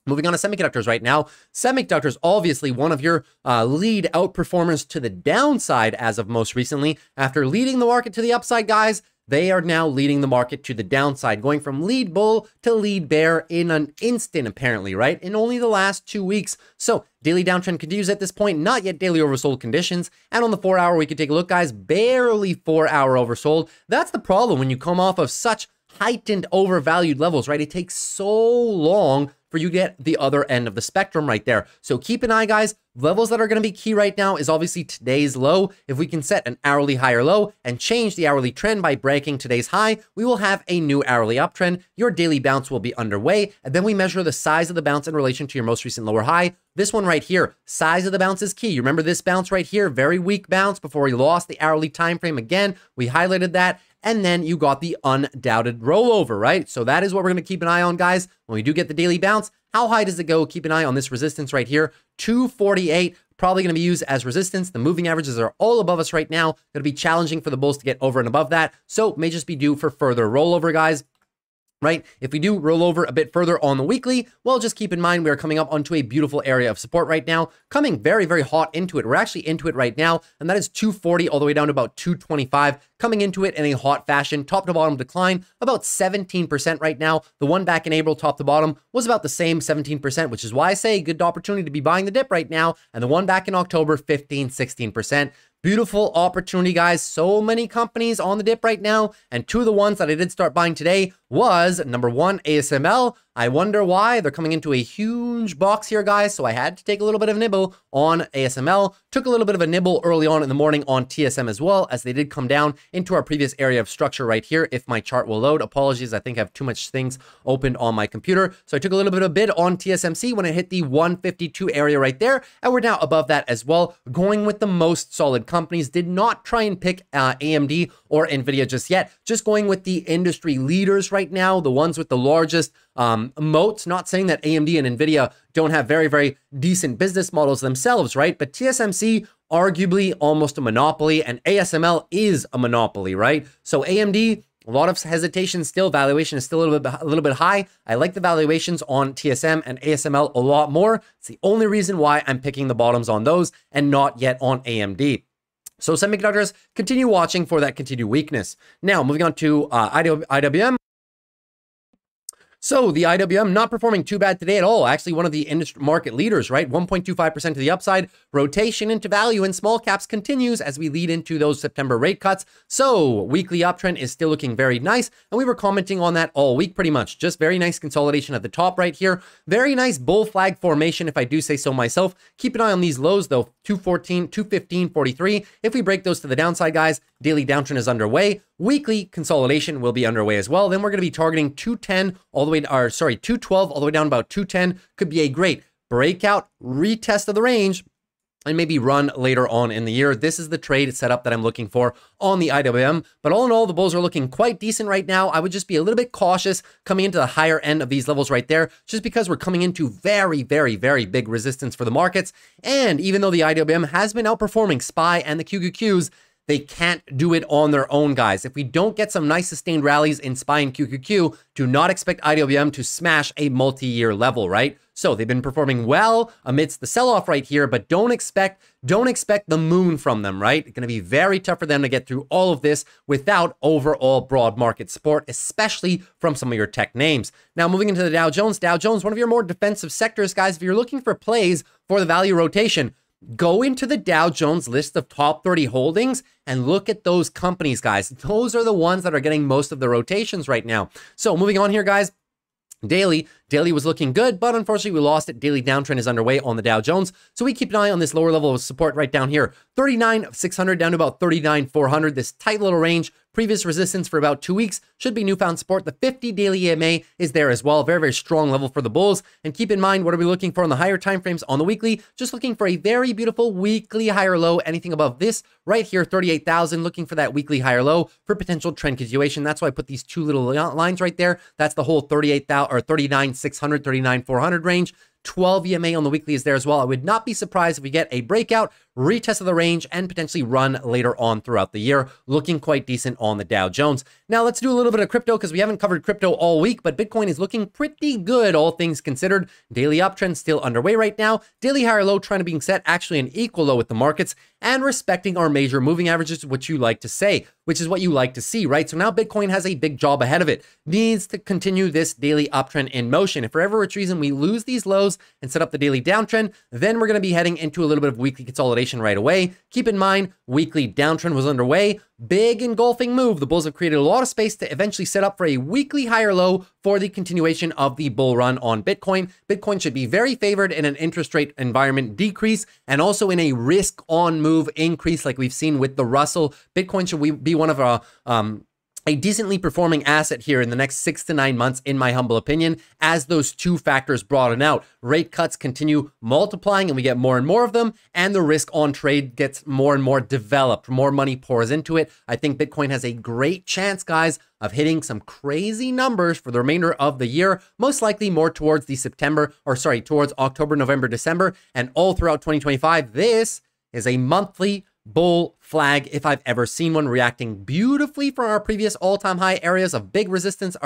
Moving on to semiconductors right now. Semiconductors, obviously one of your lead outperformers to the downside as of most recently. After leading the market to the upside, guys, they are now leading the market to the downside, going from lead bull to lead bear in an instant, apparently, right? In only the last 2 weeks. So daily downtrend continues at this point, not yet daily oversold conditions. And on the 4 hour, we could take a look, guys, barely 4 hour oversold. That's the problem when you come off of such heightened overvalued levels, right? It takes so long for you to get the other end of the spectrum right there. So keep an eye, guys. Levels that are going to be key right now is obviously today's low. If we can set an hourly higher low and change the hourly trend by breaking today's high, we will have a new hourly uptrend. Your daily bounce will be underway. And then we measure the size of the bounce in relation to your most recent lower high. This one right here, size of the bounce is key. You remember this bounce right here, very weak bounce before we lost the hourly time frame again. We highlighted that. And then you got the undoubted rollover, right? So that is what we're going to keep an eye on, guys. When we do get the daily bounce, how high does it go? Keep an eye on this resistance right here, 248, probably going to be used as resistance. The moving averages are all above us right now. Going to be challenging for the bulls to get over and above that. So may just be due for further rollover, guys. Right? If we do roll over a bit further on the weekly, well, just keep in mind we are coming up onto a beautiful area of support right now, coming very, very hot into it. We're actually into it right now, and that is 240 all the way down to about 225, coming into it in a hot fashion, top to bottom decline, about 17% right now. The one back in April, top to bottom, was about the same 17%, which is why I say good opportunity to be buying the dip right now. And the one back in October, 16%. Beautiful opportunity, guys. So many companies on the dip right now. And two of the ones that I did start buying today was number one, ASML. I wonder why. They're coming into a huge box here, guys. So I had to take a little bit of a nibble on ASML. Took a little bit of a nibble early on in the morning on TSM as well, as they did come down into our previous area of structure right here. If my chart will load, apologies. I think I have too much things opened on my computer. So I took a little bit of a bid on TSMC when it hit the 152 area right there. And we're now above that as well. Going with the most solid companies. Did not try and pick AMD or NVIDIA just yet. Just going with the industry leaders right now, the ones with the largest moats. Not saying that AMD and NVIDIA don't have very, very decent business models themselves, right? But TSMC, arguably almost a monopoly, and ASML is a monopoly, right? So AMD, A lot of hesitation still. Valuation is still a little bit high. I like the valuations on TSM and ASML a lot more. It's the only reason why I'm picking the bottoms on those and not yet on AMD. So semiconductors, continue watching for that continued weakness. Now, moving on to IWM. So the IWM not performing too bad today at all. Actually, one of the industry market leaders, right? 1.25% to the upside. Rotation into value and small caps continues as we lead into those September rate cuts. So weekly uptrend is still looking very nice. And we were commenting on that all week pretty much. Just very nice consolidation at the top right here. Very nice bull flag formation, if I do say so myself. Keep an eye on these lows though. 214, 215, 43. If we break those to the downside, guys, daily downtrend is underway. Weekly consolidation will be underway as well. Then we're going to be targeting 210 all the way, 212 all the way down about 210. Could be a great breakout, retest of the range, and maybe run later on in the year. This is the trade setup that I'm looking for on the IWM. But all in all, the bulls are looking quite decent right now. I would just be a little bit cautious coming into the higher end of these levels right there, just because we're coming into very, very, very big resistance for the markets. And even though the IWM has been outperforming SPY and the QQQs, they can't do it on their own, guys. If we don't get some nice sustained rallies in SPY and QQQ, do not expect IWM to smash a multi-year level, right? So they've been performing well amidst the sell-off right here, but don't expect the moon from them, right? It's going to be very tough for them to get through all of this without overall broad market support, especially from some of your tech names. Now, moving into the Dow Jones. Dow Jones, one of your more defensive sectors, guys. If you're looking for plays for the value rotation, go into the Dow Jones list of top 30 holdings and look at those companies, guys. Those are the ones that are getting most of the rotations right now. So moving on here, guys. Daily was looking good, but unfortunately we lost it. Daily downtrend is underway on the Dow Jones. So we keep an eye on this lower level of support right down here. 39,600 down to about 39,400. This tight little range. Previous resistance for about 2 weeks should be newfound support. The 50 daily EMA is there as well. Very, very strong level for the bulls. And keep in mind, what are we looking for on the higher time frames on the weekly? Just looking for a very beautiful weekly higher low. Anything above this right here, 38,000. Looking for that weekly higher low for potential trend continuation. That's why I put these two little lines right there. That's the whole 38,000 or 39,600, 39,400 range. 12 EMA on the weekly is there as well. I would not be surprised if we get a breakout, retest of the range, and potentially run later on throughout the year. Looking quite decent on the Dow Jones. Now let's do a little bit of crypto because we haven't covered crypto all week, but Bitcoin is looking pretty good, all things considered. Daily uptrend still underway right now. Daily higher low trying to be set actually an equal low with the markets and respecting our major moving averages, which you like to say, which is what you like to see, right? So now Bitcoin has a big job ahead of it. Needs to continue this daily uptrend in motion. If for whatever reason we lose these lows and set up the daily downtrend, then we're going to be heading into a little bit of weekly consolidation right away. Keep in mind, weekly downtrend was underway. Big engulfing move. The bulls have created a lot of space to eventually set up for a weekly higher low for the continuation of the bull run on Bitcoin. Bitcoin should be very favored in an interest rate environment decrease and also in a risk on move increase like we've seen with the Russell. Bitcoin should be one of our a decently performing asset here in the next 6 to 9 months, in my humble opinion, as those two factors broaden out. Rate cuts continue multiplying and we get more and more of them, and the risk on trade gets more and more developed. More money pours into it. I think Bitcoin has a great chance, guys, of hitting some crazy numbers for the remainder of the year, most likely more towards the towards October, November, December, and all throughout 2025. This is a monthly bull flag if I've ever seen one, reacting beautifully from our previous all-time high areas of big resistance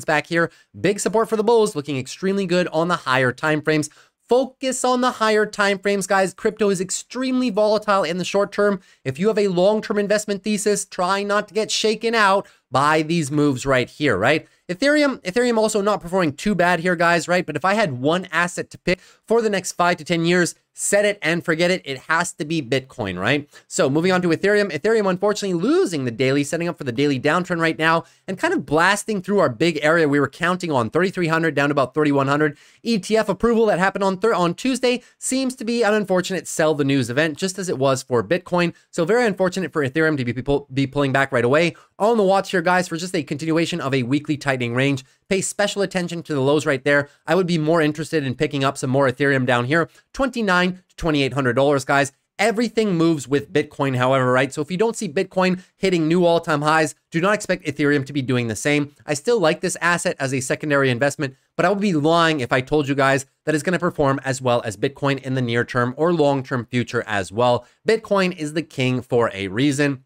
back here. Big support for the bulls, looking extremely good on the higher time frames. Focus on the higher time frames, guys. Crypto is extremely volatile in the short term. If you have a long-term investment thesis, try not to get shaken out by these moves right here, right? Ethereum also not performing too bad here, guys, right? But if I had one asset to pick for the next 5 to 10 years, set it and forget it. It has to be Bitcoin, right? So moving on to Ethereum. Ethereum, unfortunately, losing the daily, setting up for the daily downtrend right now, and kind of blasting through our big area we were counting on, 3,300 down to about 3,100. ETF approval that happened on Tuesday seems to be an unfortunate sell the news event, just as it was for Bitcoin. So very unfortunate for Ethereum to be pulling back right away. On the watch here, guys, for just a continuation of a weekly tightening range. Pay special attention to the lows right there. I would be more interested in picking up some more Ethereum down here, $2,900 to $2,800, guys. Everything moves with Bitcoin, however, right? So if you don't see Bitcoin hitting new all-time highs, do not expect Ethereum to be doing the same. I still like this asset as a secondary investment, but I would be lying if I told you guys that it's going to perform as well as Bitcoin in the near term or long-term future as well. Bitcoin is the king for a reason.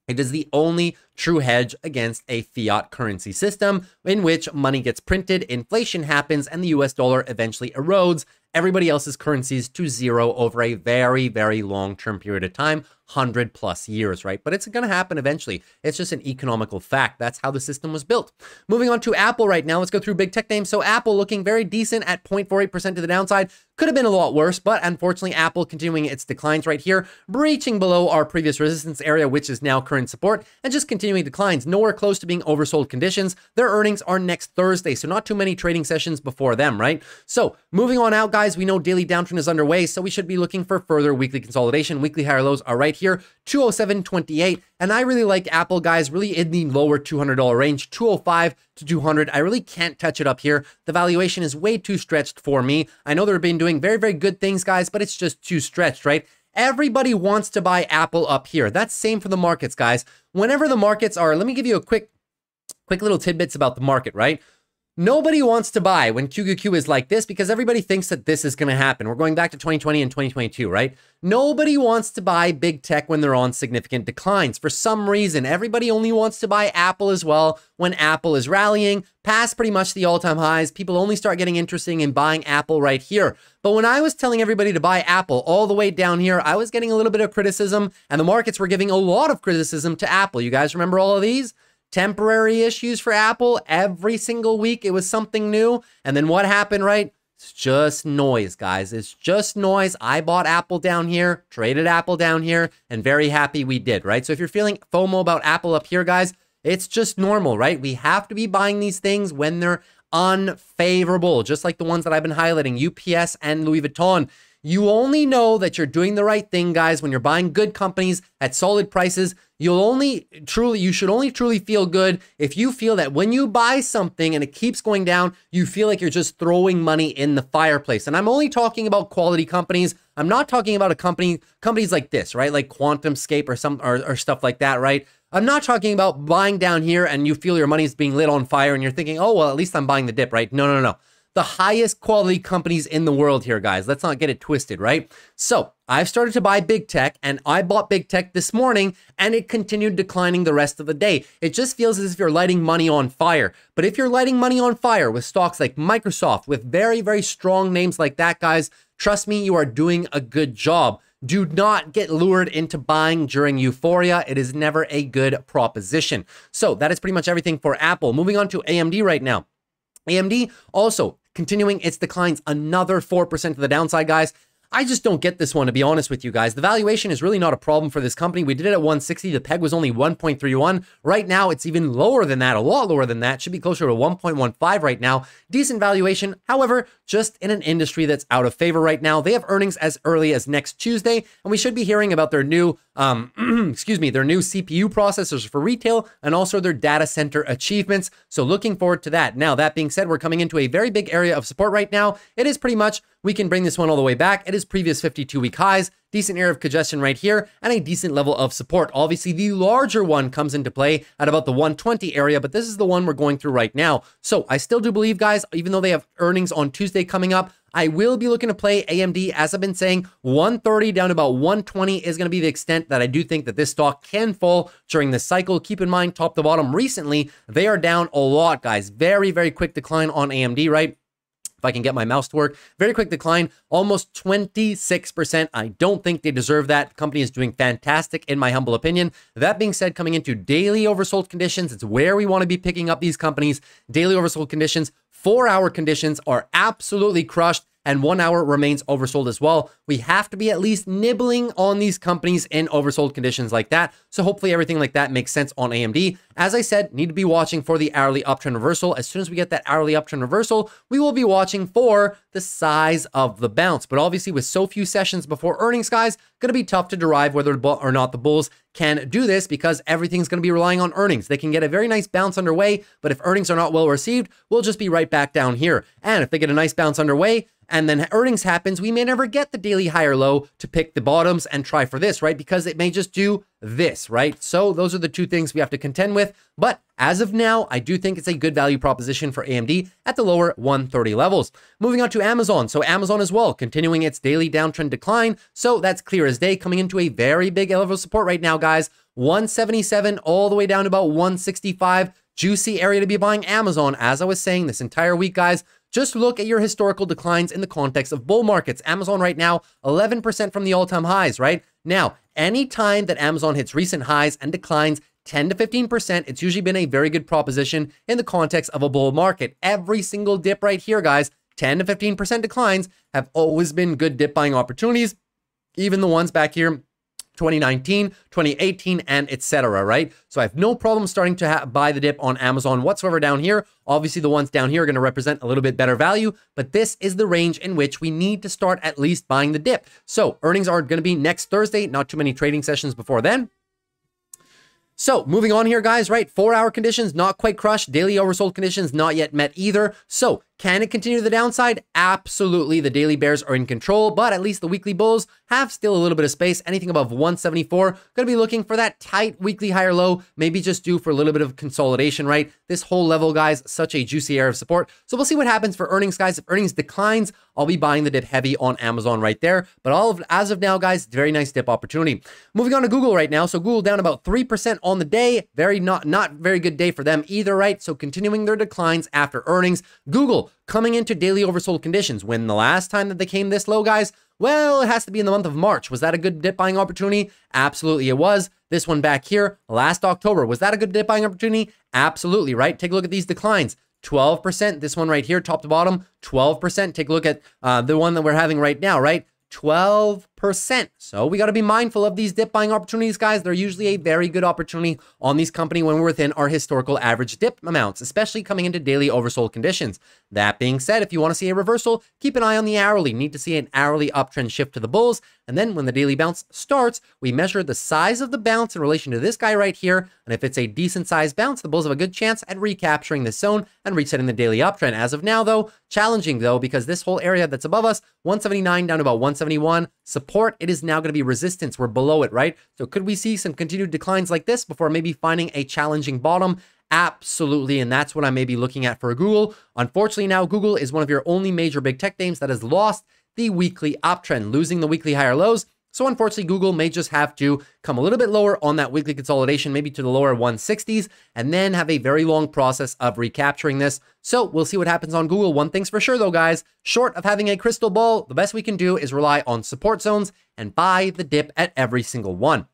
It is the only true hedge against a fiat currency system in which money gets printed, inflation happens, and the US dollar eventually erodes everybody else's currencies to zero over a very, very long-term period of time, 100+ years, right? But it's going to happen eventually. It's just an economical fact. That's how the system was built. Moving on to Apple right now. Let's go through big tech names. So Apple looking very decent at 0.48% to the downside. Could have been a lot worse, but unfortunately, Apple continuing its declines right here, breaching below our previous resistance area, which is now current support, and just continuing declines, nowhere close to being oversold conditions. Their earnings are next Thursday, so not too many trading sessions before them, right? So moving on out, guys, we know daily downtrend is underway, so we should be looking for further weekly consolidation. Weekly higher lows are right here, 207.28, and I really like Apple, guys, really in the lower $200 range, 205 to 200. I really can't touch it up here. The valuation is way too stretched for me. I know they've been doing very, very good things, guys, but it's just too stretched, right? Everybody wants to buy Apple up here. That's same for the markets, guys. Whenever the markets are, let me give you a quick little tidbits about the market, right? Nobody wants to buy when QQQ is like this because everybody thinks that this is going to happen. We're going back to 2020 and 2022, right? Nobody wants to buy big tech when they're on significant declines. For some reason, everybody only wants to buy Apple as well when Apple is rallying past pretty much the all-time highs. People only start getting interested in buying Apple right here. But when I was telling everybody to buy Apple all the way down here, I was getting a little bit of criticism, and the markets were giving a lot of criticism to Apple. You guys remember all of these? Temporary issues for Apple. Every single week, it was something new. And then what happened, right? It's just noise, guys. It's just noise. I bought Apple down here, traded Apple down here, and very happy we did, right? So if you're feeling FOMO about Apple up here, guys, it's just normal, right? We have to be buying these things when they're unfavorable, just like the ones that I've been highlighting, UPS and Louis Vuitton. You only know that you're doing the right thing, guys, when you're buying good companies at solid prices. You should only truly feel good if you feel that when you buy something and it keeps going down, you feel like you're just throwing money in the fireplace. And I'm only talking about quality companies. I'm not talking about companies like this, right? Like QuantumScape or stuff like that, right? I'm not talking about buying down here and you feel your money's being lit on fire and you're thinking, oh, well, at least I'm buying the dip, right? No. The highest quality companies in the world here, guys. Let's not get it twisted, right? So I've started to buy big tech, and I bought big tech this morning, and it continued declining the rest of the day. It just feels as if you're lighting money on fire. But if you're lighting money on fire with stocks like Microsoft, with very, very strong names like that, guys, trust me, you are doing a good job. Do not get lured into buying during euphoria. It is never a good proposition. So that is pretty much everything for Apple. Moving on to AMD right now. AMD also continuing its declines, another 4% to the downside, guys. I just don't get this one, to be honest with you guys. The valuation is really not a problem for this company. We did it at 160. The peg was only 1.31. Right now, it's even lower than that, a lot lower than that. Should be closer to 1.15 right now. Decent valuation. However, just in an industry that's out of favor right now. They have earnings as early as next Tuesday, and we should be hearing about their new, their new CPU processors for retail and also their data center achievements. So looking forward to that. Now, that being said, we're coming into a very big area of support right now. It is pretty much, we can bring this one all the way back. It is previous 52-week highs, decent area of congestion right here, and a decent level of support. Obviously, the larger one comes into play at about the 120 area, but this is the one we're going through right now. So I still do believe, guys, even though they have earnings on Tuesday coming up, I will be looking to play AMD. As I've been saying, 130 down to about 120 is going to be the extent that I do think that this stock can fall during this cycle. Keep in mind, top to bottom, recently, they are down a lot, guys. Very, very quick decline on AMD, right? If I can get my mouse to work. Very quick decline, almost 26%. I don't think they deserve that. The company is doing fantastic, in my humble opinion. That being said, coming into daily oversold conditions, it's where we want to be picking up these companies. Daily oversold conditions, 4-hour conditions are absolutely crushed, and 1 hour remains oversold as well. We have to be at least nibbling on these companies in oversold conditions like that. So hopefully everything like that makes sense on AMD. As I said, need to be watching for the hourly uptrend reversal. As soon as we get that hourly uptrend reversal, we will be watching for the size of the bounce. But obviously with so few sessions before earnings, guys, going to be tough to derive whether or not the bulls can do this because everything's going to be relying on earnings. They can get a very nice bounce underway, but if earnings are not well received, we'll just be right back down here. And if they get a nice bounce underway, and then earnings happens, we may never get the daily high or low to pick the bottoms and try for this, right? Because it may just do this, right? So those are the two things we have to contend with. But as of now, I do think it's a good value proposition for AMD at the lower 130 levels. Moving on to Amazon. So Amazon as well, continuing its daily downtrend decline. So that's clear as day, coming into a very big level of support right now, guys. 177 all the way down to about 165. Juicy area to be buying Amazon. As I was saying this entire week, guys, just look at your historical declines in the context of bull markets. Amazon right now, 11% from the all-time highs, right? Now, any time that Amazon hits recent highs and declines 10 to 15%, it's usually been a very good proposition in the context of a bull market. Every single dip right here, guys, 10 to 15% declines have always been good dip buying opportunities. Even the ones back here, 2019, 2018, and etc., right? So I have no problem starting to buy the dip on Amazon whatsoever down here. Obviously, the ones down here are going to represent a little bit better value, but this is the range in which we need to start at least buying the dip. So earnings are going to be next Thursday, not too many trading sessions before then. So moving on here, guys, right? 4-hour conditions, not quite crushed. Daily oversold conditions, not yet met either. So can it continue to the downside? Absolutely. The daily bears are in control, but at least the weekly bulls have still a little bit of space. Anything above 174, going to be looking for that tight weekly higher low, maybe just due for a little bit of consolidation, right? This whole level, guys, such a juicy area of support. So we'll see what happens for earnings, guys. If earnings declines, I'll be buying the dip heavy on Amazon right there. But as of now, guys, very nice dip opportunity. Moving on to Google right now. So Google down about 3% on the day. Not very good day for them either, right? So continuing their declines after earnings. Google coming into daily oversold conditions. When the last time that they came this low, guys? Well, it has to be in the month of March. Was that a good dip buying opportunity? Absolutely, it was. This one back here, last October. Was that a good dip buying opportunity? Absolutely, right? Take a look at these declines. 12%. This one right here, top to bottom, 12%. Take a look at the one that we're having right now, right? 12%. So we got to be mindful of these dip buying opportunities, guys. They're usually a very good opportunity on these companies when we're within our historical average dip amounts, especially coming into daily oversold conditions. That being said, if you want to see a reversal, keep an eye on the hourly. Need to see an hourly uptrend shift to the bulls. And then when the daily bounce starts, we measure the size of the bounce in relation to this guy right here. And if it's a decent sized bounce, the bulls have a good chance at recapturing this zone and resetting the daily uptrend. As of now, though, challenging though, because this whole area that's above us, 179 down to about 171, support, it is now going to be resistance. We're below it, right? So could we see some continued declines like this before maybe finding a challenging bottom? Absolutely, and that's what I may be looking at for Google. Unfortunately, now Google is one of your only major big tech names that has lost the weekly uptrend, losing the weekly higher lows. So unfortunately, Google may just have to come a little bit lower on that weekly consolidation, maybe to the lower 160s, and then have a very long process of recapturing this. So we'll see what happens on Google. One thing's for sure, though, guys, short of having a crystal ball, the best we can do is rely on support zones and buy the dip at every single one.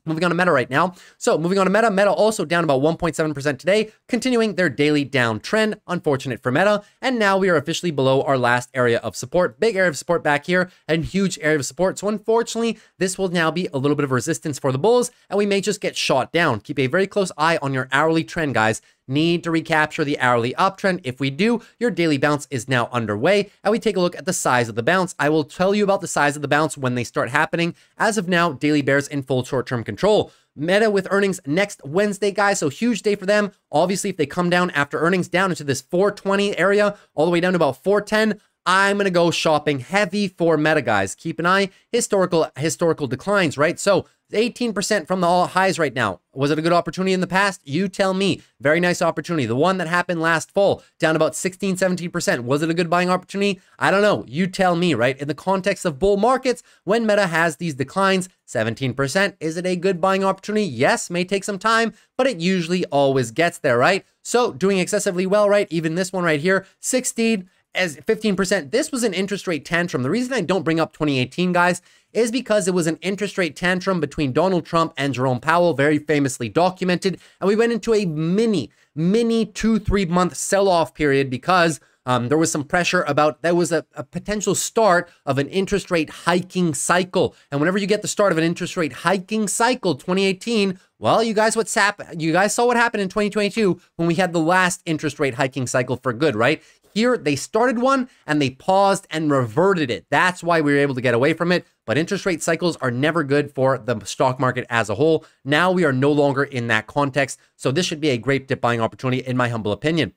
Moving on to Meta right now. So moving on to Meta, Meta also down about 1.7% today, continuing their daily downtrend. Unfortunate for Meta. And now we are officially below our last area of support. Big area of support back here and huge area of support. So unfortunately, this will now be a little bit of resistance for the bulls and we may just get shot down. Keep a very close eye on your hourly trend, guys. Need to recapture the hourly uptrend. If we do, your daily bounce is now underway. And we take a look at the size of the bounce. I will tell you about the size of the bounce when they start happening. As of now, daily bears in full short-term control. Meta with earnings next Wednesday, guys. So huge day for them. Obviously, if they come down after earnings down into this 420 area, all the way down to about 410, I'm going to go shopping heavy for Meta, guys. Keep an eye. Historical declines, right? So 18% from the all highs right now. Was it a good opportunity in the past? You tell me. Very nice opportunity. The one that happened last fall, down about 16, 17%. Was it a good buying opportunity? I don't know. You tell me, right? In the context of bull markets, when Meta has these declines, 17%, is it a good buying opportunity? Yes, may take some time, but it usually always gets there, right? So doing excessively well, right? Even this one right here, 16 as 15%. This was an interest rate tantrum. The reason I don't bring up 2018, guys, is because it was an interest rate tantrum between Donald Trump and Jerome Powell, very famously documented. And we went into a mini 2-3 month sell-off period because there was some pressure about, there was a potential start of an interest rate hiking cycle. And whenever you get the start of an interest rate hiking cycle, 2018, well, you guys saw what happened in 2022 when we had the last interest rate hiking cycle for good, right? Here, they started one and they paused and reverted it. That's why we were able to get away from it. But interest rate cycles are never good for the stock market as a whole. Now we are no longer in that context. So this should be a great dip buying opportunity in my humble opinion.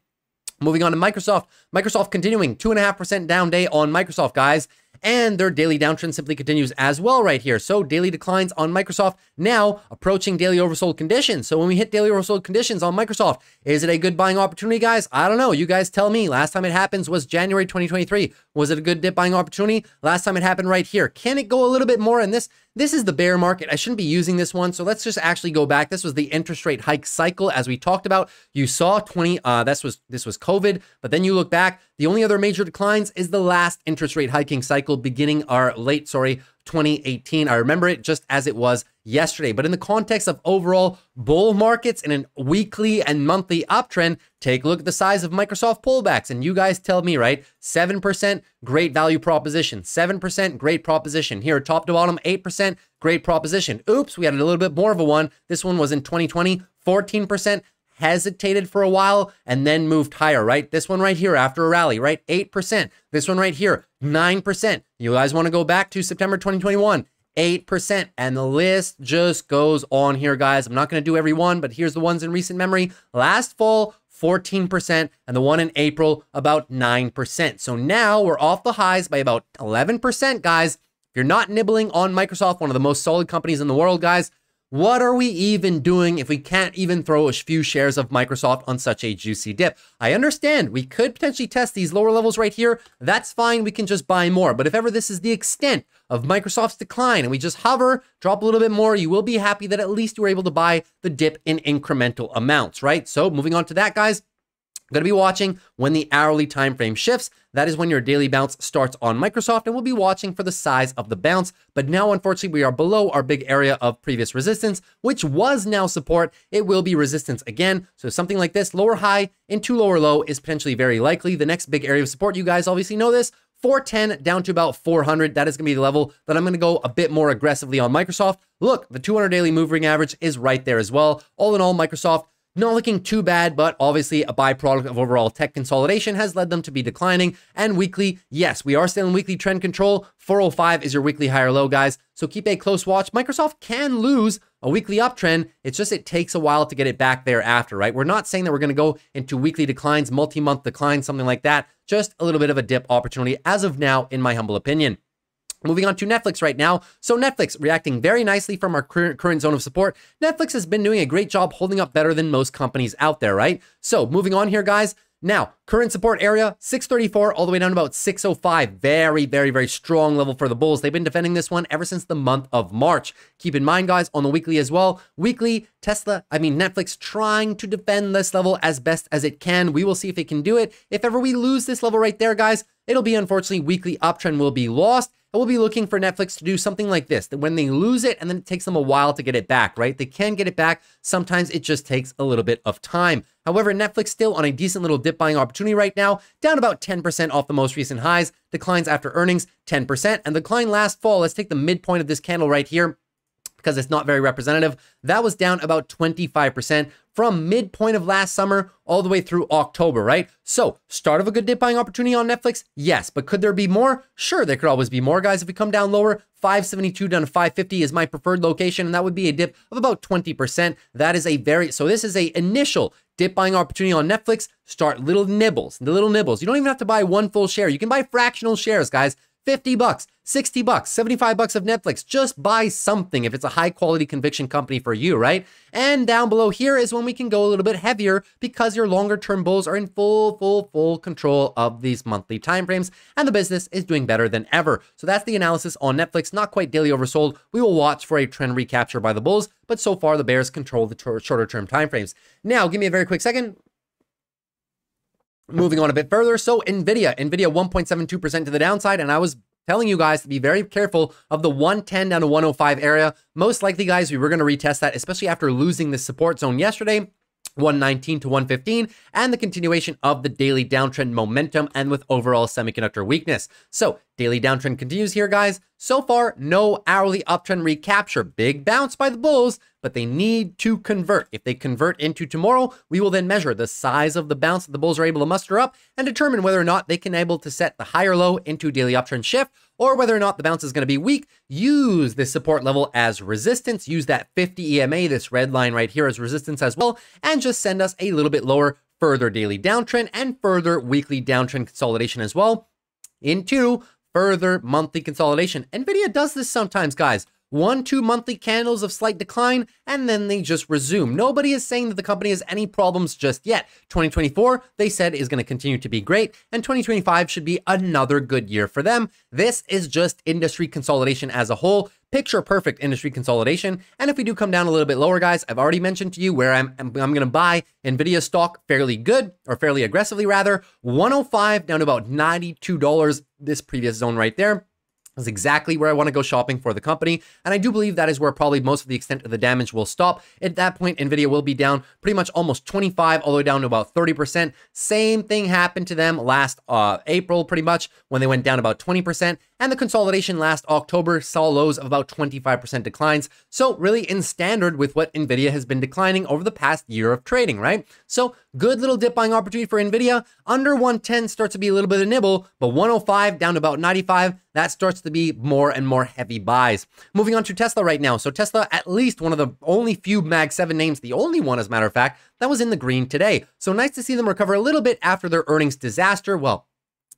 Moving on to Microsoft. Microsoft continuing 2.5% down day on Microsoft, guys. And their daily downtrend simply continues as well right here. So daily declines on Microsoft now approaching daily oversold conditions. So when we hit daily oversold conditions on Microsoft, is it a good buying opportunity, guys? I don't know. You guys tell me. Last time it happens was January 2023. Was it a good dip buying opportunity? Last time it happened right here. Can it go a little bit more? And this is the bear market. I shouldn't be using this one. So let's just actually go back. This was the interest rate hike cycle as we talked about. You saw this was COVID, but then you look back, the only other major declines is the last interest rate hiking cycle beginning or late, 2018. I remember it just as it was yesterday. But in the context of overall bull markets in a weekly and monthly uptrend, take a look at the size of Microsoft pullbacks. And you guys tell me, right? 7%, great value proposition. 7%, great proposition. Here, top to bottom, 8%, great proposition. Oops, we had a little bit more of a one. This one was in 2020, 14%. Hesitated for a while and then moved higher, right? This one right here after a rally, right? 8%. This one right here, 9%. You guys want to go back to September 2021, 8%. And the list just goes on here, guys. I'm not going to do every one, but here's the ones in recent memory. Last fall, 14%, and the one in April, about 9%. So now we're off the highs by about 11%, guys. If you're not nibbling on Microsoft, one of the most solid companies in the world, guys, what are we even doing if we can't even throw a few shares of Microsoft on such a juicy dip? I understand we could potentially test these lower levels right here. That's fine. We can just buy more. But if ever this is the extent of Microsoft's decline and we just hover, drop a little bit more, you will be happy that at least you were able to buy the dip in incremental amounts, right? So moving on to that, guys. Going to be watching when the hourly time frame shifts. That is when your daily bounce starts on Microsoft, and we'll be watching for the size of the bounce. But now, unfortunately, we are below our big area of previous resistance, which was now support. It will be resistance again. So something like this, lower high into lower low, is potentially very likely. The next big area of support, you guys obviously know this, 410 down to about 400. That is going to be the level that I'm going to go a bit more aggressively on Microsoft. Look, the 200 daily moving average is right there as well. All in all, Microsoft not looking too bad, but obviously a byproduct of overall tech consolidation has led them to be declining. And weekly, yes, we are still in weekly trend control. 405 is your weekly higher low, guys. So keep a close watch. Microsoft can lose a weekly uptrend. It's just it takes a while to get it back thereafter, right? We're not saying that we're going to go into weekly declines, multi-month declines, something like that. Just a little bit of a dip opportunity as of now, in my humble opinion. Moving on to Netflix right now. So Netflix reacting very nicely from our current zone of support. Netflix has been doing a great job holding up better than most companies out there, right? So moving on here, guys. Now, current support area, 634 all the way down to about 605. Very, very, very strong level for the bulls. They've been defending this one ever since the month of March. Keep in mind, guys, on the weekly as well. Weekly, Netflix trying to defend this level as best as it can. We will see if it can do it. If ever we lose this level right there, guys, it'll be, unfortunately, weekly uptrend will be lost. And we'll be looking for Netflix to do something like this, that when they lose it and then it takes them a while to get it back, right? They can get it back. Sometimes it just takes a little bit of time. However, Netflix still on a decent little dip buying opportunity right now, down about 10% off the most recent highs. Declines after earnings, 10%. And the decline last fall, let's take the midpoint of this candle right here, because it's not very representative. That was down about 25% from midpoint of last summer all the way through October, right? So start of a good dip buying opportunity on Netflix? Yes, but could there be more? Sure, there could always be more, guys. If we come down lower, 572 down to 550 is my preferred location, and that would be a dip of about 20%. That is so this is a initial dip buying opportunity on Netflix. Start little nibbles. You don't even have to buy one full share. You can buy fractional shares, guys. 50 bucks, 60 bucks, 75 bucks of Netflix. Just buy something if it's a high quality conviction company for you, right? And down below here is when we can go a little bit heavier because your longer term bulls are in full control of these monthly timeframes, and the business is doing better than ever. So that's the analysis on Netflix. Not quite daily oversold. We will watch for a trend recapture by the bulls, but so far the bears control the shorter term timeframes. Now, give me a very quick second. Moving on a bit further, so NVIDIA 1.72% to the downside, and I was telling you guys to be very careful of the 110 down to 105 area. Most likely, guys, we were going to retest that, especially after losing the support zone yesterday, 119 to 115, and the continuation of the daily downtrend momentum and with overall semiconductor weakness. So daily downtrend continues here, guys. So far, no hourly uptrend recapture. Big bounce by the bulls, but they need to convert. If they convert into tomorrow, we will then measure the size of the bounce that the bulls are able to muster up and determine whether or not they can able to set the higher low into daily uptrend shift, or whether or not the bounce is going to be weak. Use this support level as resistance. Use that 50 EMA, this red line right here, as resistance as well, and just send us a little bit lower further daily downtrend and further weekly downtrend consolidation as well into further monthly consolidation. NVIDIA does this sometimes, guys. 1-2 monthly candles of slight decline, and then they just resume. Nobody is saying that the company has any problems just yet. 2024, they said, is going to continue to be great, and 2025 should be another good year for them. This is just industry consolidation as a whole. Picture perfect industry consolidation. And if we do come down a little bit lower, guys, I've already mentioned to you where I'm going to buy NVIDIA stock fairly good, or fairly aggressively rather. 105 down to about $92, this previous zone right there. Is exactly where I want to go shopping for the company. And I do believe that is where probably most of the extent of the damage will stop. At that point, NVIDIA will be down pretty much almost 25 all the way down to about 30%. Same thing happened to them last April, pretty much, when they went down about 20%. And the consolidation last October saw lows of about 25% declines. So really in standard with what NVIDIA has been declining over the past year of trading, right? So good little dip buying opportunity for NVIDIA. Under 110 starts to be a little bit of nibble, but 105 down to about 95, that starts to be more and more heavy buys. Moving on to Tesla right now. So Tesla, at least one of the only few Mag 7 names, the only one as a matter of fact, that was in the green today. So nice to see them recover a little bit after their earnings disaster. Well,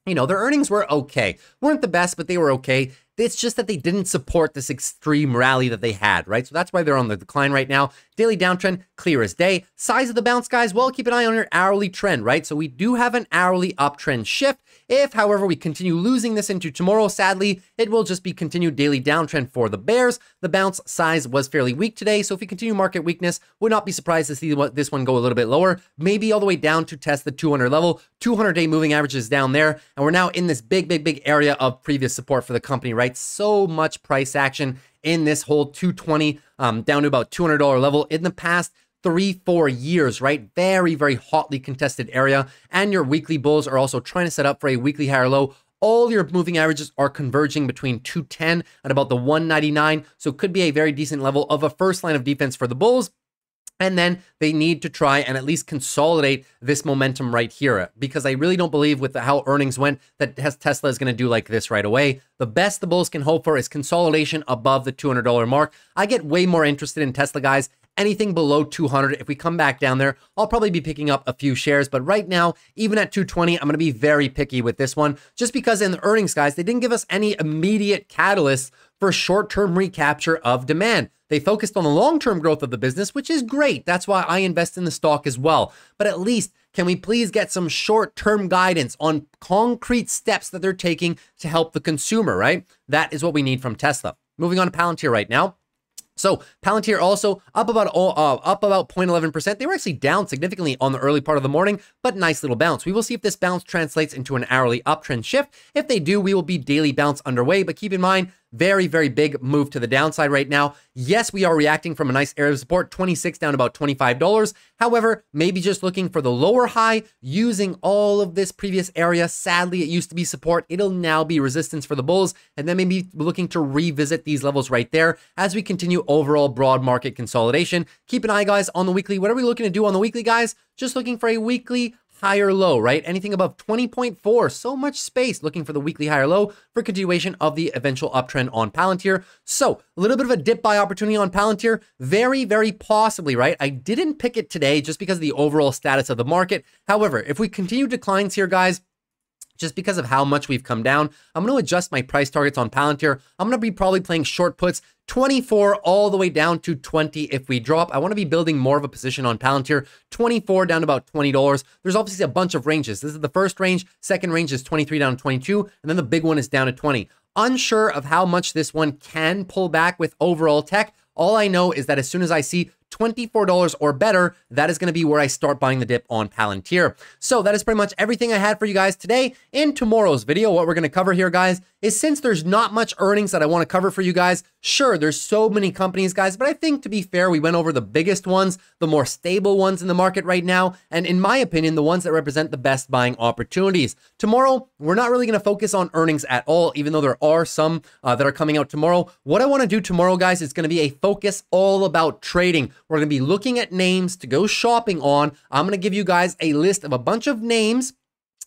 you know, their earnings were okay. Weren't the best, but they were okay. It's just that they didn't support this extreme rally that they had, right? So that's why they're on the decline right now. Daily downtrend, clear as day. Size of the bounce, guys, well, keep an eye on your hourly trend, right? So we do have an hourly uptrend shift. If, however, we continue losing this into tomorrow, sadly, it will just be continued daily downtrend for the bears. The bounce size was fairly weak today, so if we continue market weakness, would not be surprised to see this one go a little bit lower, maybe all the way down to test the 200 level. 200-day moving average is down there, and we're now in this big area of previous support for the company, right? So much price action in this whole 220 down to about $200 level in the past 3-4 years, right? Very hotly contested area. And your weekly bulls are also trying to set up for a weekly higher low. All your moving averages are converging between 210 and about the 199. So it could be a very decent level of a first line of defense for the bulls. And then they need to try and at least consolidate this momentum right here, because I really don't believe with how earnings went that Tesla is going to do like this right away. The best the bulls can hope for is consolidation above the $200 mark. I get way more interested in Tesla, guys. Anything below 200, if we come back down there, I'll probably be picking up a few shares. But right now, even at 220, I'm going to be very picky with this one, just because in the earnings, guys, they didn't give us any immediate catalysts for short-term recapture of demand. They focused on the long-term growth of the business, which is great. That's why I invest in the stock as well. But at least, can we please get some short-term guidance on concrete steps that they're taking to help the consumer, right? That is what we need from Tesla. Moving on to Palantir right now. So Palantir also up about 0.11%. They were actually down significantly on the early part of the morning, but nice little bounce. We will see if this bounce translates into an hourly uptrend shift. If they do, we will be daily bounce underway. But keep in mind, very big move to the downside right now. Yes, we are reacting from a nice area of support, 26 down to about $25. However, maybe just looking for the lower high, using all of this previous area. Sadly, it used to be support. It'll now be resistance for the bulls, and then maybe looking to revisit these levels right there as we continue overall broad market consolidation. Keep an eye, guys, on the weekly. What are we looking to do on the weekly, guys? Just looking for a weekly higher low, right? Anything above 20.4, so much space looking for the weekly higher low for continuation of the eventual uptrend on Palantir. So a little bit of a dip buy opportunity on Palantir, very possibly, right? I didn't pick it today just because of the overall status of the market. However, if we continue declines here, guys, just because of how much we've come down, I'm going to adjust my price targets on Palantir. I'm going to be probably playing short puts, 24 all the way down to 20 if we drop. I want to be building more of a position on Palantir, 24 down to about $20. There's obviously a bunch of ranges. This is the first range. Second range is 23 down to 22, and then the big one is down to 20. Unsure of how much this one can pull back with overall tech. All I know is that as soon as I see $24 or better, that is going to be where I start buying the dip on Palantir. So that is pretty much everything I had for you guys today. In tomorrow's video, what we're going to cover here, guys, is since there's not much earnings that I want to cover for you guys, sure, there's so many companies, guys, but I think to be fair, we went over the biggest ones, the more stable ones in the market right now, and in my opinion, the ones that represent the best buying opportunities. Tomorrow, we're not really going to focus on earnings at all, even though there are some that are coming out tomorrow. What I want to do tomorrow, guys, is going to be a focus all about trading. We're going to be looking at names to go shopping on. I'm going to give you guys a list of a bunch of names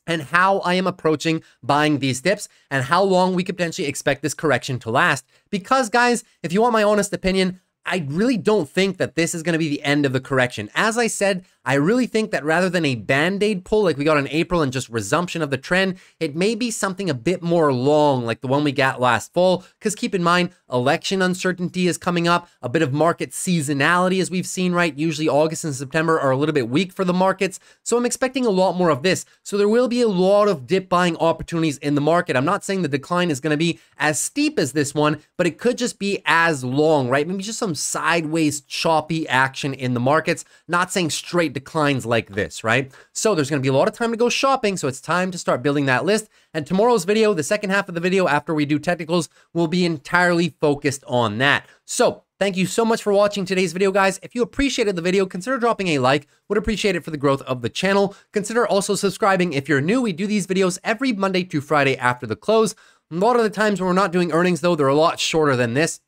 and how I am approaching buying these dips and how long we could potentially expect this correction to last. Because, guys, if you want my honest opinion, I really don't think that this is going to be the end of the correction. As I said, I really think that rather than a band-aid pull like we got in April and just resumption of the trend, it may be something a bit more long like the one we got last fall, because keep in mind, election uncertainty is coming up, a bit of market seasonality as we've seen, right? Usually August and September are a little bit weak for the markets, so I'm expecting a lot more of this. So there will be a lot of dip buying opportunities in the market. I'm not saying the decline is going to be as steep as this one, but it could just be as long, right? Maybe just some sideways choppy action in the markets, not saying straight declines like this, right? So there's going to be a lot of time to go shopping, so it's time to start building that list. And tomorrow's video, the second half of the video after we do technicals, will be entirely focused on that. So thank you so much for watching today's video, guys. If you appreciated the video, consider dropping a like. Would appreciate it for the growth of the channel. Consider also subscribing if you're new. We do these videos every Monday to Friday after the close. A lot of the times when we're not doing earnings, though, they're a lot shorter than this.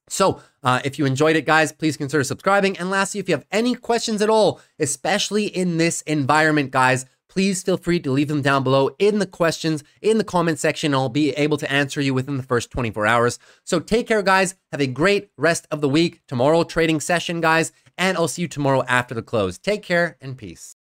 So if you enjoyed it, guys, please consider subscribing. And lastly, if you have any questions at all, especially in this environment, guys, please feel free to leave them down below in the questions in the comment section. I'll be able to answer you within the first 24 hours. So take care, guys. Have a great rest of the week. Tomorrow, trading session, guys. And I'll see you tomorrow after the close. Take care and peace.